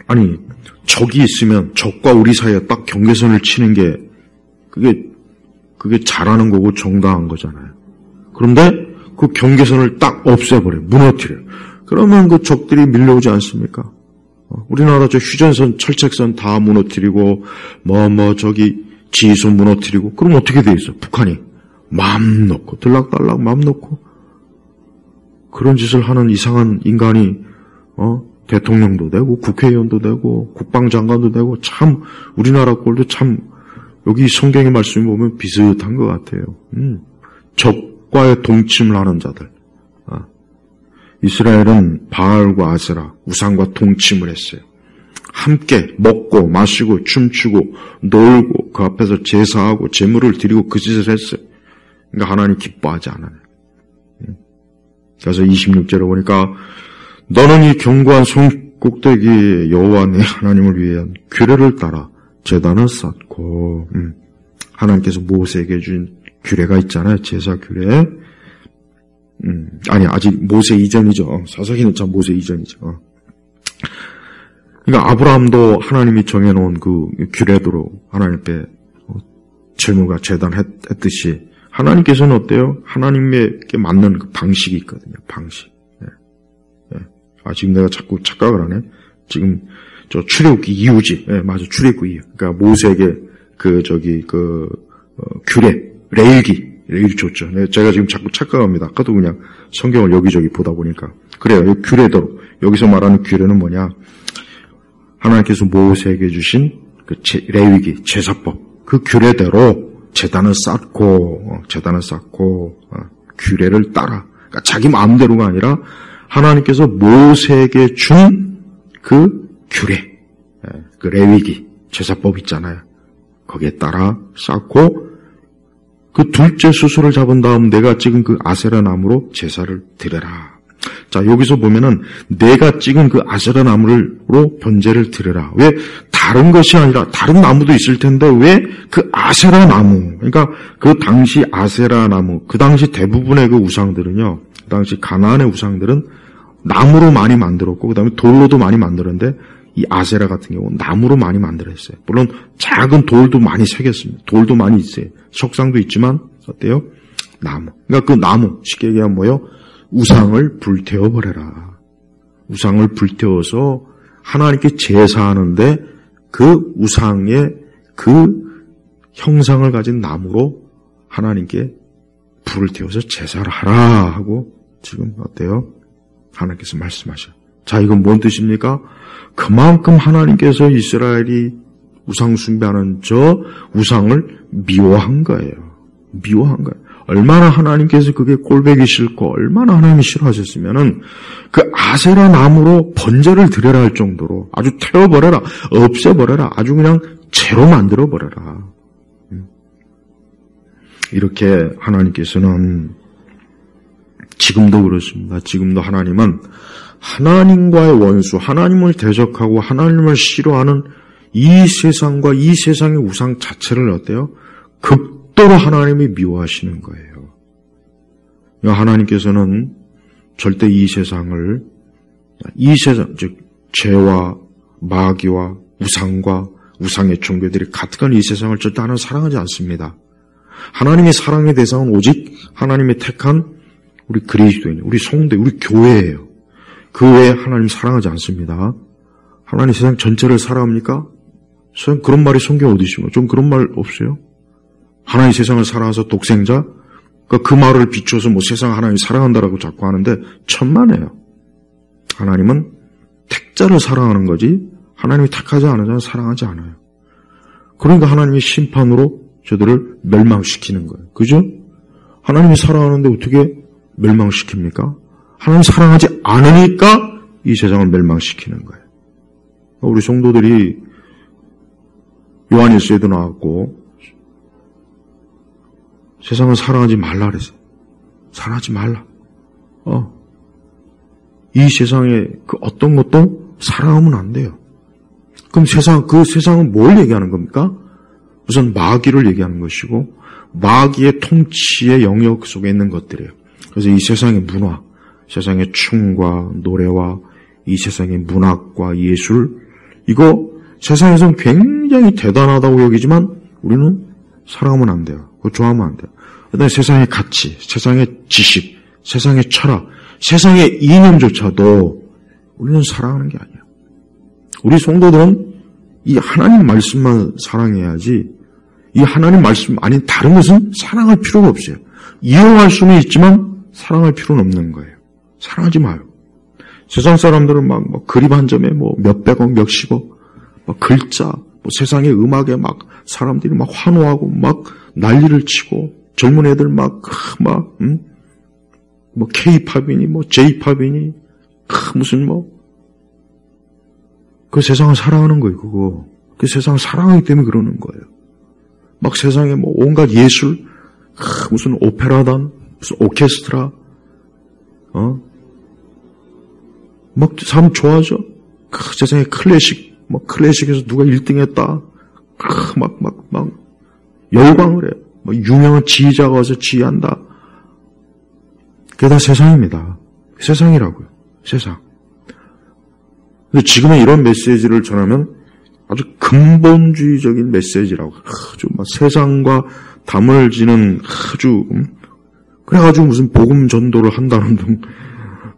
아니, 적이 있으면 적과 우리 사이에 딱 경계선을 치는 게 그게 잘하는 거고 정당한 거잖아요. 그런데 그 경계선을 딱 없애버려요. 무너뜨려요. 그러면 그 적들이 밀려오지 않습니까? 우리나라 휴전선, 철책선 다 무너뜨리고, 저기 지휘선 무너뜨리고, 그럼 어떻게 돼 있어? 북한이 마음 놓고, 들락달락 마음 놓고, 그런 짓을 하는 이상한 인간이, 대통령도 되고, 국회의원도 되고, 국방장관도 되고, 참, 우리나라 꼴도 참, 여기 성경의 말씀을 보면 비슷한 것 같아요. 적과의 동침을 하는 자들. 이스라엘은 바알과 아세라, 우상과 동침을 했어요. 함께 먹고 마시고 춤추고 놀고 그 앞에서 제사하고 제물을 드리고 그 짓을 했어요. 그러니까 하나님 기뻐하지 않아요. 그래서 26절에 보니까 너는 이 견고한 손꼭대기에 여호와 내 하나님을 위한 규례를 따라 제단을 쌓고, 하나님께서 모세에게 준 규례가 있잖아요. 제사 규례. 아직 모세 이전이죠. 사사기는 참 모세 이전이죠. 그러니까 아브라함도 하나님이 정해놓은 그 규례대로 하나님 앞에 제물과 제단했듯이 하나님께서는 어때요? 하나님께 맞는 그 방식이 있거든요. 방식. 지금 내가 자꾸 착각을 하네. 지금 저 출애굽기 이후지. 맞아. 출애굽기 이후. 그러니까 모세에게 규례, 레위기 줬죠. 제가 지금 자꾸 착각합니다. 아까도 그냥 성경을 여기저기 보다 보니까. 그래요. 규례대로. 여기서 말하는 규례는 뭐냐. 하나님께서 모세에게 주신 그 레위기, 제사법. 그 규례대로 제단을 쌓고, 규례를 따라. 그러니까 자기 마음대로가 아니라 하나님께서 모세에게 준 그 규례, 그 레위기, 제사법 있잖아요. 거기에 따라 쌓고, 그 둘째 수소를 잡은 다음 내가 찍은 그 아세라 나무로 제사를 드려라. 자, 여기서 보면은 내가 찍은 그 아세라 나무로 번제를 드려라. 왜 다른 것이 아니라 다른 나무도 있을 텐데 왜 그 아세라 나무? 그러니까 그 당시 아세라 나무, 그 당시 대부분의 그 우상들은요. 그 당시 가나안의 우상들은 나무로 많이 만들었고 그 다음에 돌로도 많이 만들었는데 이 아세라 같은 경우는 나무로 많이 만들었어요. 물론 작은 돌도 많이 새겼습니다. 돌도 많이 있어요. 석상도 있지만 어때요? 나무. 그러니까 그 나무 쉽게 얘기하면 뭐예요? 우상을 불태워버려라. 우상을 불태워서 하나님께 제사하는데 그 우상의 그 형상을 가진 나무로 하나님께 불을 태워서 제사를 하라 하고 지금 어때요? 하나님께서 말씀하셔요. 자, 이건 뭔 뜻입니까? 그만큼 하나님께서 이스라엘이 우상 숭배하는 저 우상을 미워한 거예요. 미워한 거예요. 얼마나 하나님께서 그게 꼴보기 싫고 얼마나 하나님이 싫어하셨으면은 그 아세라 나무로 번제를 드려라 할 정도로 아주 태워버려라, 없애버려라, 아주 그냥 죄로 만들어버려라. 이렇게 하나님께서는 지금도 그렇습니다. 지금도 하나님은 하나님과의 원수, 하나님을 대적하고 하나님을 싫어하는 이 세상과 이 세상의 우상 자체를 어때요? 극도로 하나님이 미워하시는 거예요. 하나님께서는 절대 이 세상, 즉 죄와 마귀와 우상과 우상의 종교들이 가득한 이 세상을 절대 하나님 사랑하지 않습니다. 하나님의 사랑의 대상은 오직 하나님이 택한 우리 그리스도인, 우리 성도, 우리 교회예요. 그 외에 하나님 사랑하지 않습니다. 하나님 세상 전체를 사랑합니까? 세상 그런 말이 성경에 어디 있습니까? 좀 그런 말 없어요? 하나님 세상을 사랑해서 독생자? 그 말을 비춰서 뭐 세상 하나님 사랑한다라고 자꾸 하는데 천만에요. 하나님은 택자를 사랑하는 거지 하나님이 택하지 않은 자는 사랑하지 않아요. 그러니까 하나님이 심판으로 저들을 멸망시키는 거예요. 그죠? 하나님이 사랑하는데 어떻게 멸망시킵니까? 하나님 사랑하지 않으니까 이 세상을 멸망시키는 거예요. 우리 성도들이 요한일서에도 나왔고 세상을 사랑하지 말라 그랬어요. 사랑하지 말라. 이 세상에 그 어떤 것도 사랑하면 안 돼요. 그럼 그 세상은 뭘 얘기하는 겁니까? 우선 마귀를 얘기하는 것이고 마귀의 통치의 영역 속에 있는 것들이에요. 그래서 이 세상의 문화, 세상의 춤과 노래와 이 세상의 문학과 예술, 이거 세상에서는 굉장히 대단하다고 여기지만 우리는 사랑하면 안 돼요. 그거 좋아하면 안 돼요. 그다음에 세상의 가치, 세상의 지식, 세상의 철학, 세상의 이념조차도 우리는 사랑하는 게 아니에요. 우리 성도들은 이 하나님 말씀만 사랑해야지 이 하나님 말씀 아닌 다른 것은 사랑할 필요가 없어요. 이용할 수는 있지만 사랑할 필요는 없는 거예요. 사랑하지 마요. 세상 사람들은 막 그림 한 점에 뭐 몇백억, 몇십억, 막 글자, 뭐 세상의 음악에 막 사람들이 막 환호하고 막 난리를 치고 젊은 애들 뭐 K-팝이니 뭐 J-팝이니 무슨 그 세상을 사랑하는 거예요. 그거 그 세상을 사랑하기 때문에 그러는 거예요. 막 세상에 뭐 온갖 예술, 무슨 오페라단, 무슨 오케스트라, 막 사람 좋아하죠. 세상에 클래식, 클래식에서 누가 1등 했다. 막 열광을 해요. 유명한 지휘자가 와서 지휘한다. 그게 다 세상입니다. 세상이라고요. 세상. 근데 지금의 이런 메시지를 전하면 아주 근본주의적인 메시지라고. 아주 세상과 담을 지는 아주, 그래가지고 무슨 복음 전도를 한다는 등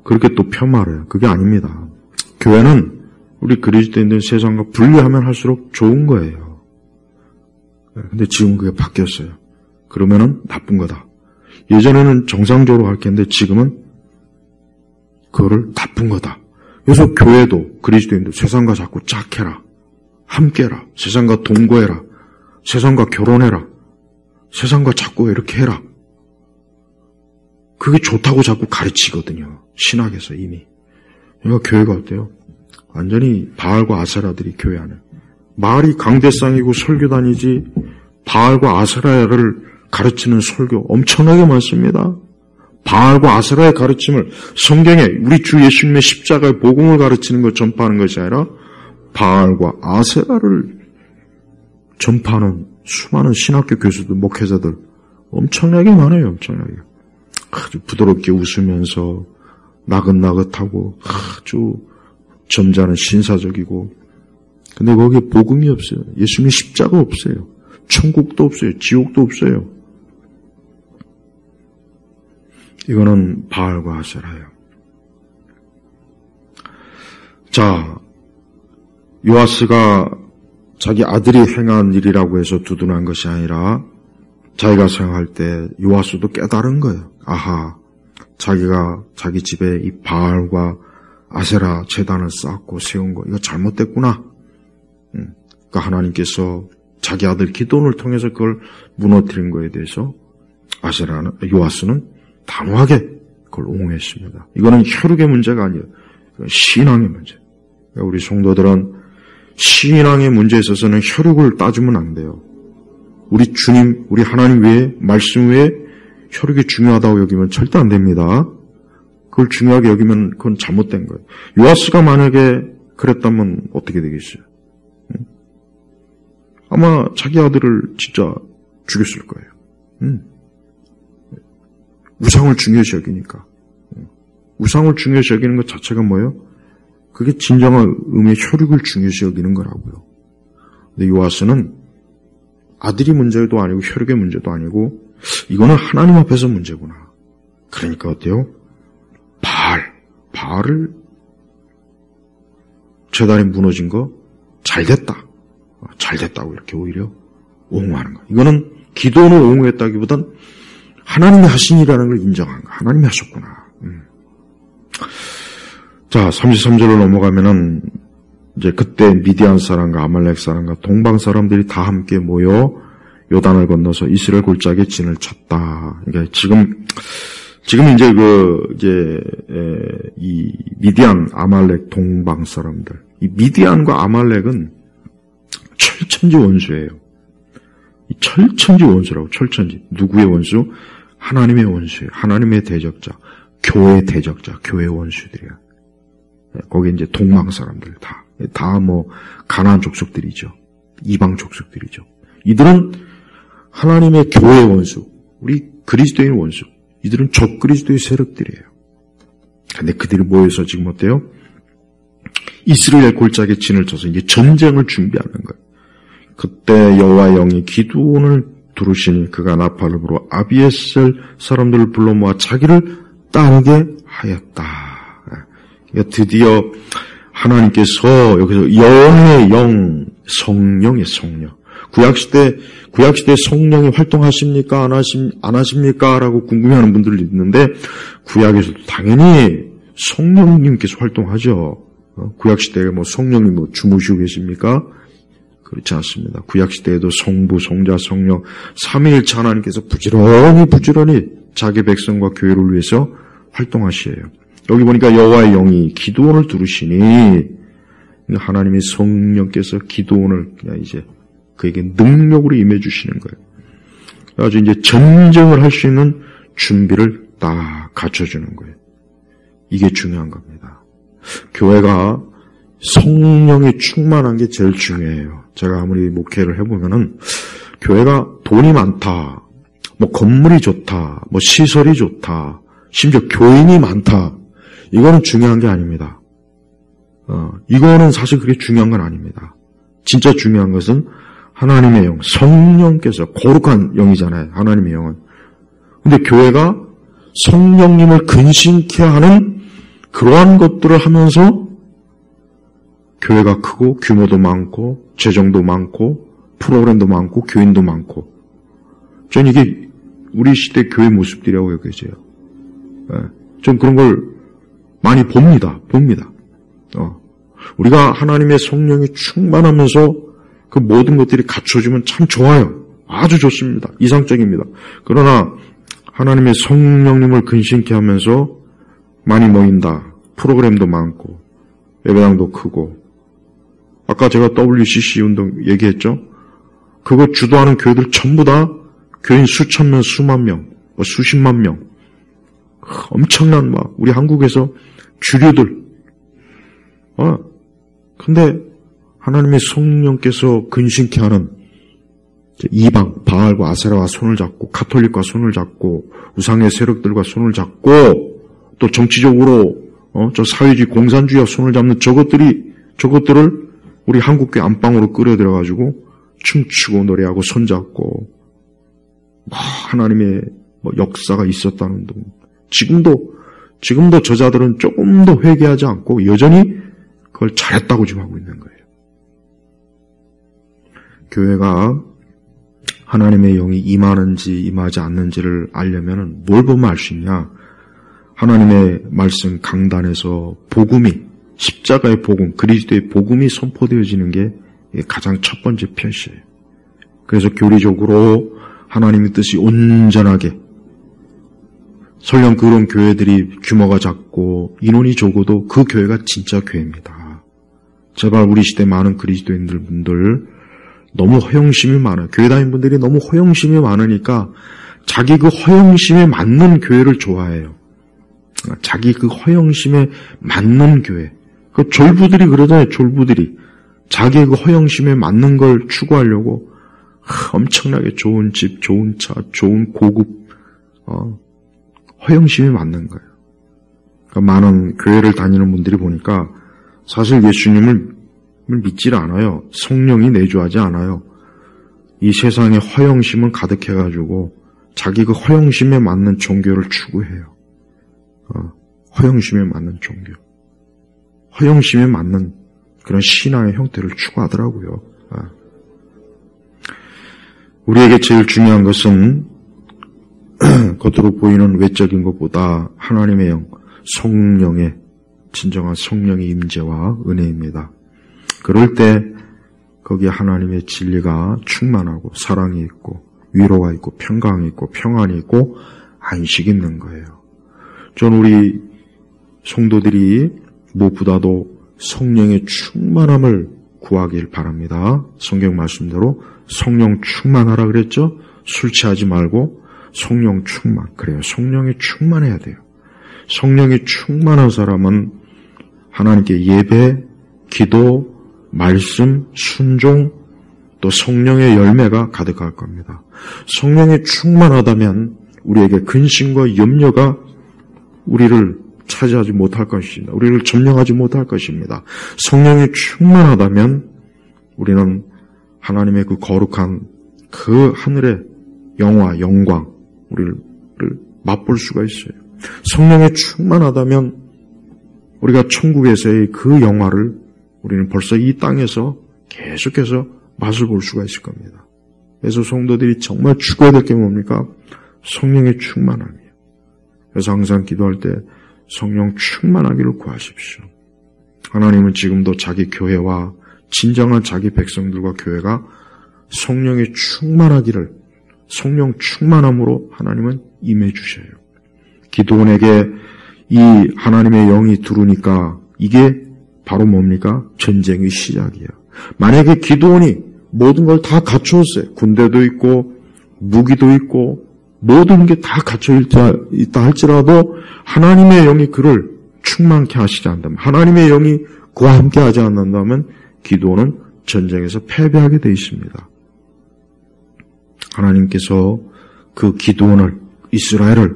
그렇게 또 폄하해요. 그게 아닙니다. 교회는 우리 그리스도인들 세상과 분리하면 할수록 좋은 거예요. 근데 지금 그게 바뀌었어요. 그러면은 나쁜 거다. 예전에는 정상적으로 할 텐데 지금은 그거를 나쁜 거다. 그래서 교회도 그리스도인도 세상과 자꾸 짝해라. 함께해라. 세상과 동거해라. 세상과 결혼해라. 세상과 자꾸 이렇게 해라. 그게 좋다고 자꾸 가르치거든요. 신학에서 이미. 그러니까 교회가 어때요? 완전히 바알과 아세라들이 교회 안에. 말이 강대상이고 설교단이지 바알과 아세라를 가르치는 설교 엄청나게 많습니다. 바알과 아세라의 가르침을 성경에 우리 주 예수님의 십자가의 복음을 가르치는 것 전파하는 것이 아니라 바알과 아세라를 전파하는 수많은 신학교 교수들, 목회자들 엄청나게 많아요. 엄청나게. 아주 부드럽게 웃으면서 나긋나긋하고 아주 점잖은 신사적이고, 근데 거기에 복음이 없어요. 예수님의 십자가 없어요. 천국도 없어요. 지옥도 없어요. 이거는 바알과 아세라예요. 자, 요아스가 자기 아들이 행한 일이라고 해서 두둔한 것이 아니라 자기가 생각할 때 요아스도 깨달은 거예요. 아하, 자기가 자기 집에 이 바알과 아세라 제단을 쌓고 세운 거, 이거 잘못됐구나. 그러니까 하나님께서 자기 아들 기도원을 통해서 그걸 무너뜨린 거에 대해서 요아스는 단호하게 그걸 옹호했습니다. 이거는 혈육의 문제가 아니에요. 이건 신앙의 문제. 그러니까 우리 성도들은 신앙의 문제에 있어서는 혈육을 따지면 안 돼요. 우리 주님, 우리 하나님 외에, 말씀 외에 혈육이 중요하다고 여기면 절대 안 됩니다. 그걸 중요하게 여기면 그건 잘못된 거예요. 요아스가 만약에 그랬다면 어떻게 되겠어요? 아마 자기 아들을 진짜 죽였을 거예요. 우상을 중요시 여기니까. 우상을 중요시 여기는 것 자체가 뭐예요? 그게 진정한 의미의 혈육을 중요시 여기는 거라고요. 근데 요아스는 아들이 문제도 아니고 혈육의 문제도 아니고 이거는 하나님 앞에서 문제구나. 그러니까 어때요? 바알을 제단이 무너진 거 잘됐다고 이렇게 오히려 옹호하는 거예요. 이거는 기도원을 옹호했다기보단 하나님이 하신 일이라는 걸 인정한 거예요. 하나님이 하셨구나. 자, 33절로 넘어가면은 이제 그때 미디안 사람과 아말렉 사람과 동방 사람들이 다 함께 모여 요단을 건너서 이스라엘 골짜기에 진을 쳤다. 그러니까 지금 이제 이 미디안, 아말렉, 동방 사람들, 이 미디안과 아말렉은 철천지 원수예요. 이 철천지 원수라고, 철천지. 누구의 원수? 하나님의 원수예요. 하나님의 대적자, 교회의 대적자, 교회의 원수들이야. 거기 이제 동방 사람들 다 뭐 가나안 족속들이죠. 이방 족속들이죠. 이들은 하나님의 교회의 원수, 우리 그리스도인 원수. 이들은 적그리스도의 세력들이에요. 근데 그들이 모여서 지금 어때요? 이스라엘 골짜기에 진을 쳐서 이제 전쟁을 준비하는 거예요. 그때 여호와의 영이 기드온을 두르시니 그가 나팔을 불어 아비에셀 사람들을 불러 모아 자기를 따르게 하였다. 그러니까 드디어 하나님께서 여기서 영의 영, 성령의 성령. 구약시대 성령이 활동하십니까? 안 하십니까? 라고 궁금해하는 분들이 있는데, 구약에서도 당연히 성령님께서 활동하죠. 구약시대에 뭐 성령님 뭐 주무시고 계십니까? 그렇지 않습니다. 구약시대에도 성부, 성자, 성령, 삼위일체 하나님께서 부지런히 자기 백성과 교회를 위해서 활동하시에요. 여기 보니까 여호와의 영이 기드온을 두르시니 하나님의 성령께서 기드온을 그냥 이제 그에게 능력으로 임해 주시는 거예요. 아주 이제 전쟁을 할 수 있는 준비를 다 갖춰주는 거예요. 이게 중요한 겁니다. 교회가 성령이 충만한 게 제일 중요해요. 제가 아무리 목회를 해보면은 교회가 돈이 많다, 뭐 건물이 좋다, 뭐 시설이 좋다, 심지어 교인이 많다. 이거는 중요한 게 아닙니다. 이거는 사실 그게 중요한 건 아닙니다. 진짜 중요한 것은 하나님의 영, 성령께서 거룩한 영이잖아요. 하나님의 영은. 근데 교회가 성령님을 근심케 하는 그러한 것들을 하면서 교회가 크고 규모도 많고 재정도 많고 프로그램도 많고 교인도 많고 전 이게 우리 시대 교회 모습들이라고 여겨져요. 전 그런 걸 많이 봅니다. 우리가 하나님의 성령이 충만하면서 그 모든 것들이 갖춰지면 참 좋아요. 아주 좋습니다. 이상적입니다. 그러나 하나님의 성령님을 근심케 하면서 많이 모인다. 프로그램도 많고 예배당도 크고 아까 제가 WCC 운동 얘기했죠. 그거 주도하는 교회들 전부 다 교인 수천 명, 수만 명, 수십만 명 엄청난 우리 한국에서 주류들 근데 하나님의 성령께서 근심케 하는 이방, 바알과 아세라와 손을 잡고 카톨릭과 손을 잡고 우상의 세력들과 손을 잡고 또 정치적으로 저 사회주의 공산주의와 손을 잡는 저것들을 우리 한국교회 안방으로 끌어들여가지고 춤추고 노래하고 손잡고 하나님의 역사가 있었다는 등 지금도 저자들은 조금 더 회개하지 않고 여전히 그걸 잘했다고 지금 하고 있는 거예요. 교회가 하나님의 영이 임하는지 임하지 않는지를 알려면 뭘 보면 알 수 있냐? 하나님의 말씀 강단에서 복음이, 십자가의 복음, 그리스도의 복음이 선포되어지는 게 가장 첫 번째 표시예요. 그래서 교리적으로 하나님의 뜻이 온전하게, 설령 그런 교회들이 규모가 작고 인원이 적어도 그 교회가 진짜 교회입니다. 제발 우리 시대 많은 그리스도인들 너무 허영심이 많아요. 교회 다니는 분들이 너무 허영심이 많으니까 자기 그 허영심에 맞는 교회를 좋아해요. 자기 그 허영심에 맞는 교회. 그 졸부들이 그러잖아요. 졸부들이. 자기의 그 허영심에 맞는 걸 추구하려고 엄청나게 좋은 집, 좋은 차, 좋은 고급 허영심에 맞는 거예요. 그러니까 많은 교회를 다니는 분들이 보니까 사실 예수님을 믿질 않아요. 성령이 내주하지 않아요. 이 세상에 허영심은 가득해가지고 자기 그 허영심에 맞는 종교를 추구해요. 허영심에 맞는 종교. 허영심에 맞는 그런 신앙의 형태를 추구하더라고요. 우리에게 제일 중요한 것은 겉으로 보이는 외적인 것보다 하나님의 영, 성령의 진정한 성령의 임재와 은혜입니다. 그럴 때 거기에 하나님의 진리가 충만하고 사랑이 있고 위로가 있고 평강이 있고 평안이 있고 안식이 있는 거예요. 전 우리 성도들이 무엇보다도 성령의 충만함을 구하길 바랍니다. 성경 말씀대로 성령 충만하라 그랬죠? 술 취하지 말고 성령 충만. 그래요. 성령이 충만해야 돼요. 성령이 충만한 사람은 하나님께 예배, 기도, 말씀, 순종, 또 성령의 열매가 가득할 겁니다. 성령이 충만하다면 우리에게 근심과 염려가 우리를 차지하지 못할 것입니다. 우리를 점령하지 못할 것입니다. 성령이 충만하다면 우리는 하나님의 그 거룩한 그 하늘의 영화, 영광, 우리를 맛볼 수가 있어요. 성령이 충만하다면 우리가 천국에서의 그 영화를 우리는 벌써 이 땅에서 계속해서 맛을 볼 수가 있을 겁니다. 그래서 성도들이 정말 추구해야 될 게 뭡니까? 성령의 충만함이에요. 그래서 항상 기도할 때 성령 충만하기를 구하십시오. 하나님은 지금도 자기 교회와 진정한 자기 백성들과 교회가 성령이 충만하기를, 성령 충만함으로 하나님은 임해 주셔요. 기도원에게 이 하나님의 영이 들어오니까 이게 바로 뭡니까? 전쟁의 시작이에요. 만약에 기도원이 모든 걸 다 갖추었어요. 군대도 있고 무기도 있고 모든 게 다 갖춰 있다 할지라도 하나님의 영이 그를 충만케 하시지 않는다면, 하나님의 영이 그와 함께 하지 않는다면 기도원은 전쟁에서 패배하게 되어 있습니다. 하나님께서 그 기도원을, 이스라엘을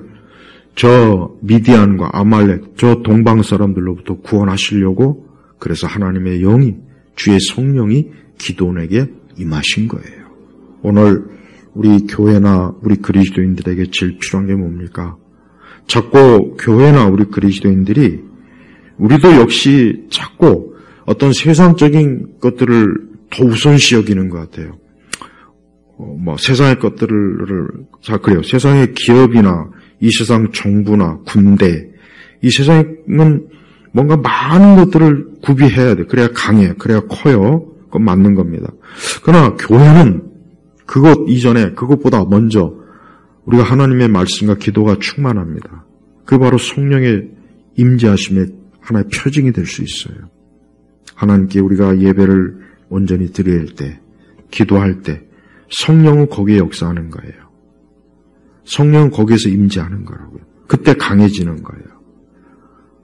저 미디안과 아말렉, 저 동방 사람들로부터 구원하시려고 그래서 하나님의 영이, 주의 성령이 기도원에게 임하신 거예요. 오늘 우리 교회나 우리 그리스도인들에게 제일 필요한 게 뭡니까? 자꾸 교회나 우리 그리스도인들이 우리도 역시 자꾸 어떤 세상적인 것들을 더 우선시 여기는 것 같아요. 세상의 것들을, 그래요. 세상의 기업이나 이 세상 정부나 군대, 이 세상은 뭔가 많은 것들을 구비해야 돼. 그래야 강해. 그래야 커요. 그건 맞는 겁니다. 그러나 교회는 그것 이전에, 그것보다 먼저 우리가 하나님의 말씀과 기도가 충만합니다. 그 바로 성령의 임재하심의 하나의 표징이 될 수 있어요. 하나님께 우리가 예배를 온전히 드릴 때, 기도할 때 성령은 거기에 역사하는 거예요. 성령은 거기에서 임재하는 거라고요. 그때 강해지는 거예요.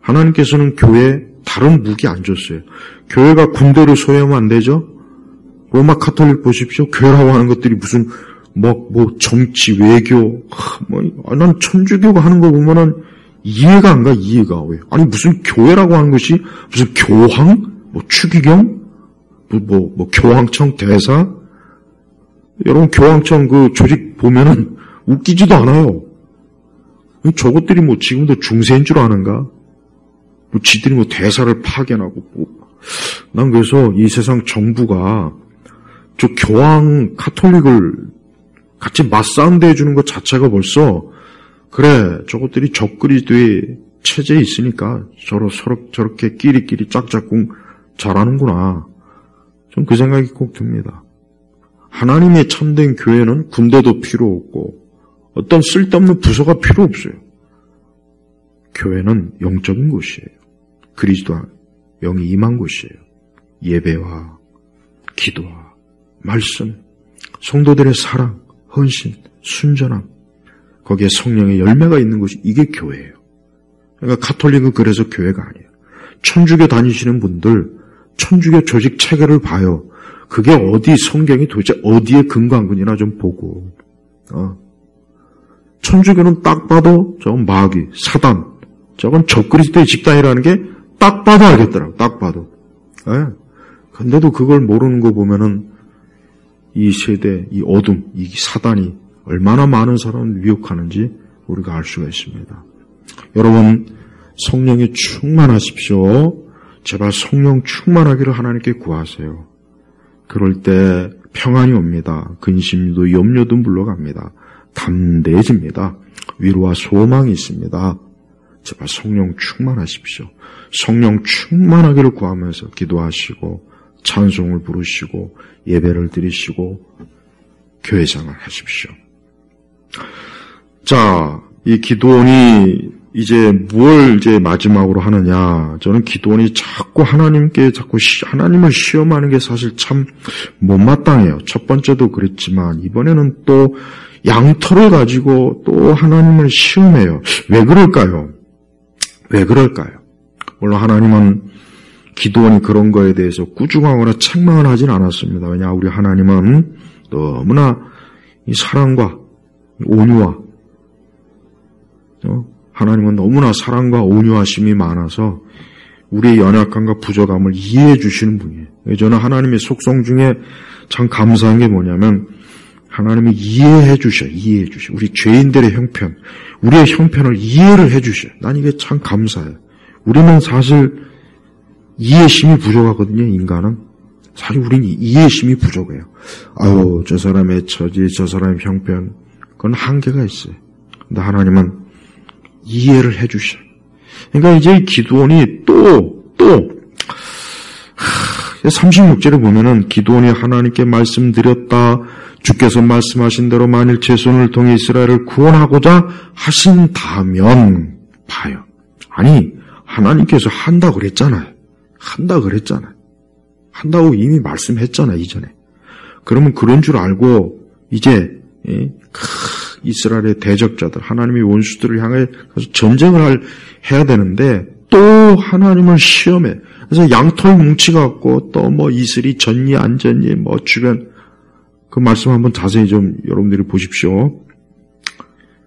하나님께서는 교회에 다른 무기 안 줬어요. 교회가 군대를 소유하면 안 되죠? 로마 카톨릭 보십시오. 교회라고 하는 것들이 무슨 정치, 외교, 난 천주교가 하는 거 보면은 이해가 안 가, 이해가. 왜? 아니, 무슨 교회라고 하는 것이, 무슨 교황? 뭐, 추기경? 교황청 대사? 여러분, 교황청 그 조직 보면은 웃기지도 않아요. 저것들이 뭐 지금도 중세인 줄 아는가? 뭐 지들이 뭐 대사를 파견하고, 난 그래서 이 세상 정부가 저 교황 카톨릭을 같이 맞싸움대 해주는 것 자체가 벌써, 그래, 저것들이 적그리스도의 체제에 있으니까 저렇게 끼리끼리 짝짝꿍 잘하는구나. 전 그 생각이 꼭 듭니다. 하나님의 참된 교회는 군대도 필요 없고 어떤 쓸데없는 부서가 필요 없어요. 교회는 영적인 곳이에요. 그리스도 영이 임한 곳이에요. 예배와 기도와 말씀, 성도들의 사랑, 헌신, 순전함, 거기에 성령의 열매가 있는 곳이 이게 교회예요. 그러니까 가톨릭은 그래서 교회가 아니에요. 천주교 다니시는 분들 천주교 조직 체계를 봐요. 그게 어디 성경이 도대체 어디에 근거한 건지나 좀 보고. 천주교는 딱 봐도 저건 마귀, 사단, 저건 적그리스도의 집단이라는 게 딱 봐도 알겠더라고. 딱 봐도. 예. 근데도 그걸 모르는 거 보면은 이 세대, 이 어둠, 이 사단이 얼마나 많은 사람을 위협하는지 우리가 알 수가 있습니다. 여러분, 성령에 충만하십시오. 제발 성령 충만하기를 하나님께 구하세요. 그럴 때 평안이 옵니다. 근심도 염려도 물러갑니다. 담대해집니다. 위로와 소망이 있습니다. 제발 성령 충만하십시오. 성령 충만하기를 구하면서 기도하시고 찬송을 부르시고 예배를 드리시고 교회 생활 하십시오. 자, 이 기도원이 이제 뭘 이제 마지막으로 하느냐. 저는 기도원이 자꾸 하나님을 시험하는 게 사실 참 못마땅해요. 첫 번째도 그랬지만 이번에는 또 양털을 가지고 또 하나님을 시험해요. 왜 그럴까요? 물론 하나님은 기도원이 그런 거에 대해서 꾸중하거나 책망을 하진 않았습니다. 왜냐, 우리 하나님은 너무나 이 사랑과 온유와 하나님은 너무나 사랑과 온유하심이 많아서 우리의 연약함과 부족함을 이해해 주시는 분이에요. 저는 하나님의 속성 중에 참 감사한 게 뭐냐면 하나님이 이해해 주셔. 우리 죄인들의 형편, 우리의 형편을 이해를 해 주셔. 난 이게 참 감사해요. 우리는 사실 이해심이 부족하거든요, 인간은. 사실 우리는 이해심이 부족해요. 아유, 저 사람의 처지, 저 사람의 형편, 그건 한계가 있어요. 근데 하나님은 이해를 해 주셔. 그러니까 이제 기드온이 또 36절에 보면은 기드온이 하나님께 말씀드렸다. 주께서 말씀하신 대로 만일 제 손을 통해 이스라엘을 구원하고자 하신다면 봐요. 아니, 하나님께서 한다고 그랬잖아요. 한다고 이미 말씀했잖아요, 이전에. 그러면 그런 줄 알고 이제 이스라엘의 대적자들, 하나님의 원수들을 향해 가서 전쟁을 해야 되는데 또 하나님을 시험해. 그래서 양털 뭉치갖고 또 뭐 이슬이 졌니 안 졌니 뭐 주변 그 말씀 한번 자세히 좀 여러분들이 보십시오.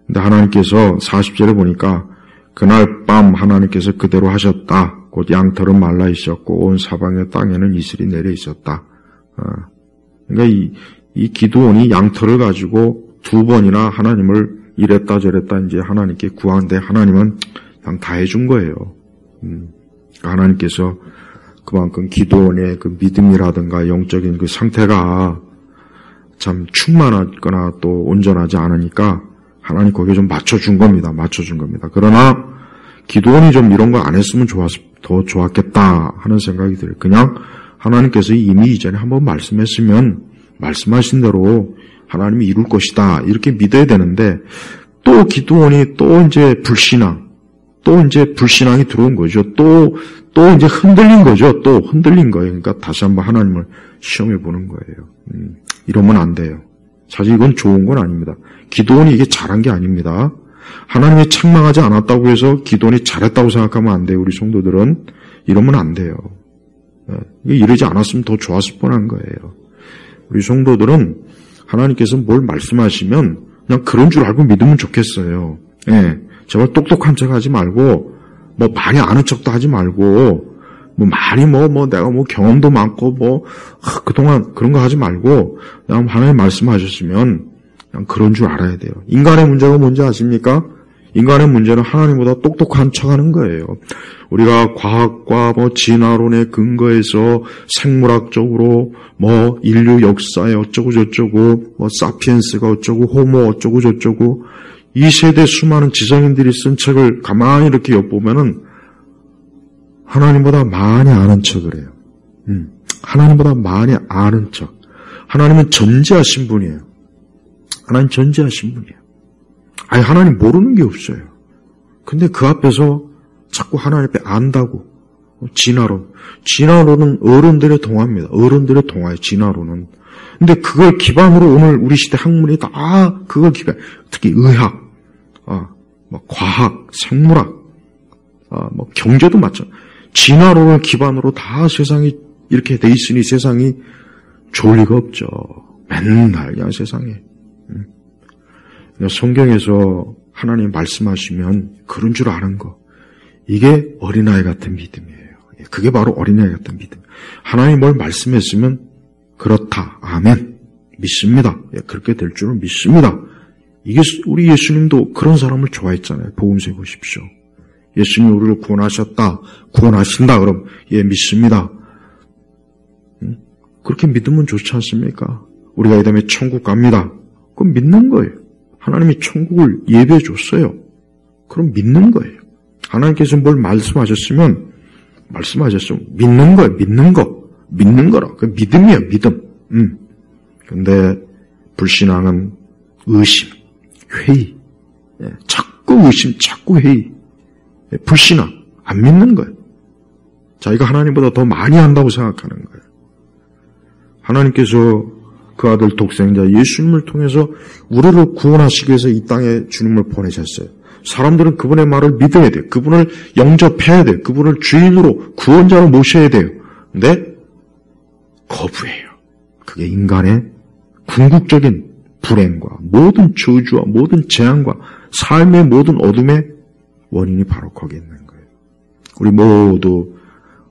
근데 하나님께서 40절에 보니까 그날 밤 하나님께서 그대로 하셨다. 곧 양털은 말라 있었고 온 사방의 땅에는 이슬이 내려 있었다. 그러니까 이 기드온이 양털을 가지고 두 번이나 하나님을 이랬다 저랬다 이제 하나님께 구하는데 하나님은 그냥 다 해준 거예요. 하나님께서 그만큼 기드온의 그 믿음이라든가 영적인 그 상태가 참 충만하거나 또 온전하지 않으니까 하나님 거기에 좀 맞춰준 겁니다. 그러나 기드온이 좀 이런 거 안 했으면 더 좋았겠다 하는 생각이 들어요. 그냥 하나님께서 이미 이전에 한번 말씀했으면 말씀하신 대로 하나님이 이룰 것이다 이렇게 믿어야 되는데 또 기드온이 또 이제 불신앙이 들어온 거죠. 또 이제 흔들린 거죠. 또 흔들린 거예요. 그러니까 다시 한번 하나님을 시험해 보는 거예요. 이러면 안 돼요. 사실 이건 좋은 건 아닙니다. 기드온이 이게 잘한 게 아닙니다. 하나님이 책망하지 않았다고 해서 기드온이 잘했다고 생각하면 안 돼요. 우리 성도들은 이러면 안 돼요. 이러지 않았으면 더 좋았을 뻔한 거예요. 우리 성도들은 하나님께서 뭘 말씀하시면 그냥 그런 줄 알고 믿으면 좋겠어요. 제발 똑똑한 척 하지 말고, 뭐 많이 아는 척도 하지 말고, 많이 내가 경험도 많고, 그동안 그런 거 하지 말고, 그냥 하나님 말씀하셨으면, 그냥 그런 줄 알아야 돼요. 인간의 문제가 뭔지 아십니까? 인간의 문제는 하나님보다 똑똑한 척 하는 거예요. 우리가 과학과 진화론의 근거에서 생물학적으로 인류 역사에 어쩌고 저쩌고, 사피엔스가 어쩌고, 호모 어쩌고 저쩌고, 이 세대 수많은 지성인들이 쓴 책을 가만히 이렇게 엿보면은 하나님보다 많이 아는 척을 해요. 하나님보다 많이 아는 척. 하나님은 전지하신 분이에요. 하나님 전지하신 분이에요. 아니, 하나님 모르는 게 없어요. 근데 그 앞에서 자꾸 하나님 앞에 안다고. 진화론. 진화론은 어른들의 동화입니다. 어른들의 동화예요, 진화론은. 근데 그걸 기반으로 오늘 우리 시대 학문이 다 그걸 기반, 특히 의학, 과학, 생물학, 경제도 마찬가지. 진화론을 기반으로 다 세상이 이렇게 돼 있으니 세상이 좋을 리가 없죠. 맨날 그냥 세상에. 성경에서 하나님 말씀하시면 그런 줄 아는 거. 이게 어린아이 같은 믿음이에요. 그게 바로 어린아이 같은 믿음. 하나님 뭘 말씀했으면 그렇다. 아멘. 믿습니다. 그렇게 될 줄은 믿습니다. 이게 우리 예수님도 그런 사람을 좋아했잖아요. 복음서에 보십시오. 예수님이 우리를 구원하셨다. 구원하신다. 그럼 믿습니다. 그렇게 믿으면 좋지 않습니까? 우리가 이 다음에 천국 갑니다. 그럼 믿는 거예요. 하나님이 천국을 예배해 줬어요. 그럼 믿는 거예요. 하나님께서 뭘 말씀하셨으면 믿는 거예요. 믿는 거라. 그 믿음이에요. 믿음. 근데 불신앙은 의심, 회의. 자꾸 의심, 자꾸 회의. 불신앙, 안 믿는 거예요. 자기가 하나님보다 더 많이 한다고 생각하는 거예요. 하나님께서 그 아들 독생자 예수님을 통해서 우리를 구원하시기 위해서 이 땅에 주님을 보내셨어요. 사람들은 그분의 말을 믿어야 돼요. 그분을 영접해야 돼요. 그분을 주인으로 구원자로 모셔야 돼요. 근데 거부해요. 그게 인간의 궁극적인 불행과 모든 저주와 모든 재앙과 삶의 모든 어둠의 원인이 바로 거기에 있는 거예요. 우리 모두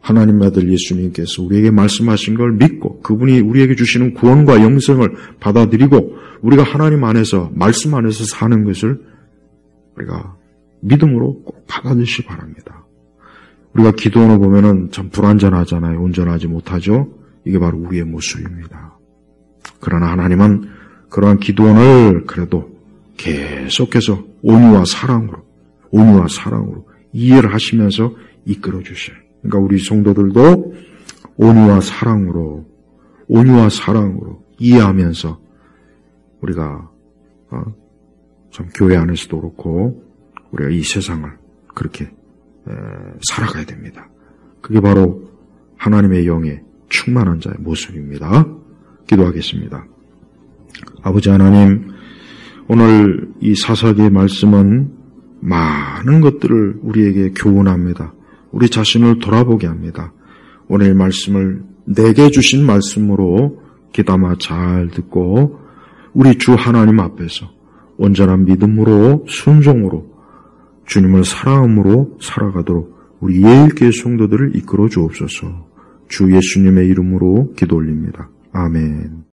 하나님의 아들 예수님께서 우리에게 말씀하신 걸 믿고 그분이 우리에게 주시는 구원과 영생을 받아들이고 우리가 하나님 안에서 말씀 안에서 사는 것을 우리가 믿음으로 꼭 받아들이시기 바랍니다. 우리가 기도하는 보면은 참 불완전하잖아요. 온전하지 못하죠. 이게 바로 우리의 모습입니다. 그러나 하나님은 그러한 기도원을 그래도 계속해서 온유와 사랑으로 이해를 하시면서 이끌어 주셔요. 그러니까 우리 성도들도 온유와 사랑으로 이해하면서 우리가 참 교회 안에서도 그렇고 우리가 이 세상을 그렇게 살아가야 됩니다. 그게 바로 하나님의 영에 충만한 자의 모습입니다. 기도하겠습니다. 아버지 하나님, 오늘 이 사사기의 말씀은 많은 것들을 우리에게 교훈합니다. 우리 자신을 돌아보게 합니다. 오늘 말씀을 내게 주신 말씀으로 귀담아 잘 듣고 우리 주 하나님 앞에서 온전한 믿음으로 순종으로 주님을 사랑함으로 살아가도록 우리 예일교회 성도들을 이끌어 주옵소서. 주 예수님의 이름으로 기도 올립니다. 아멘.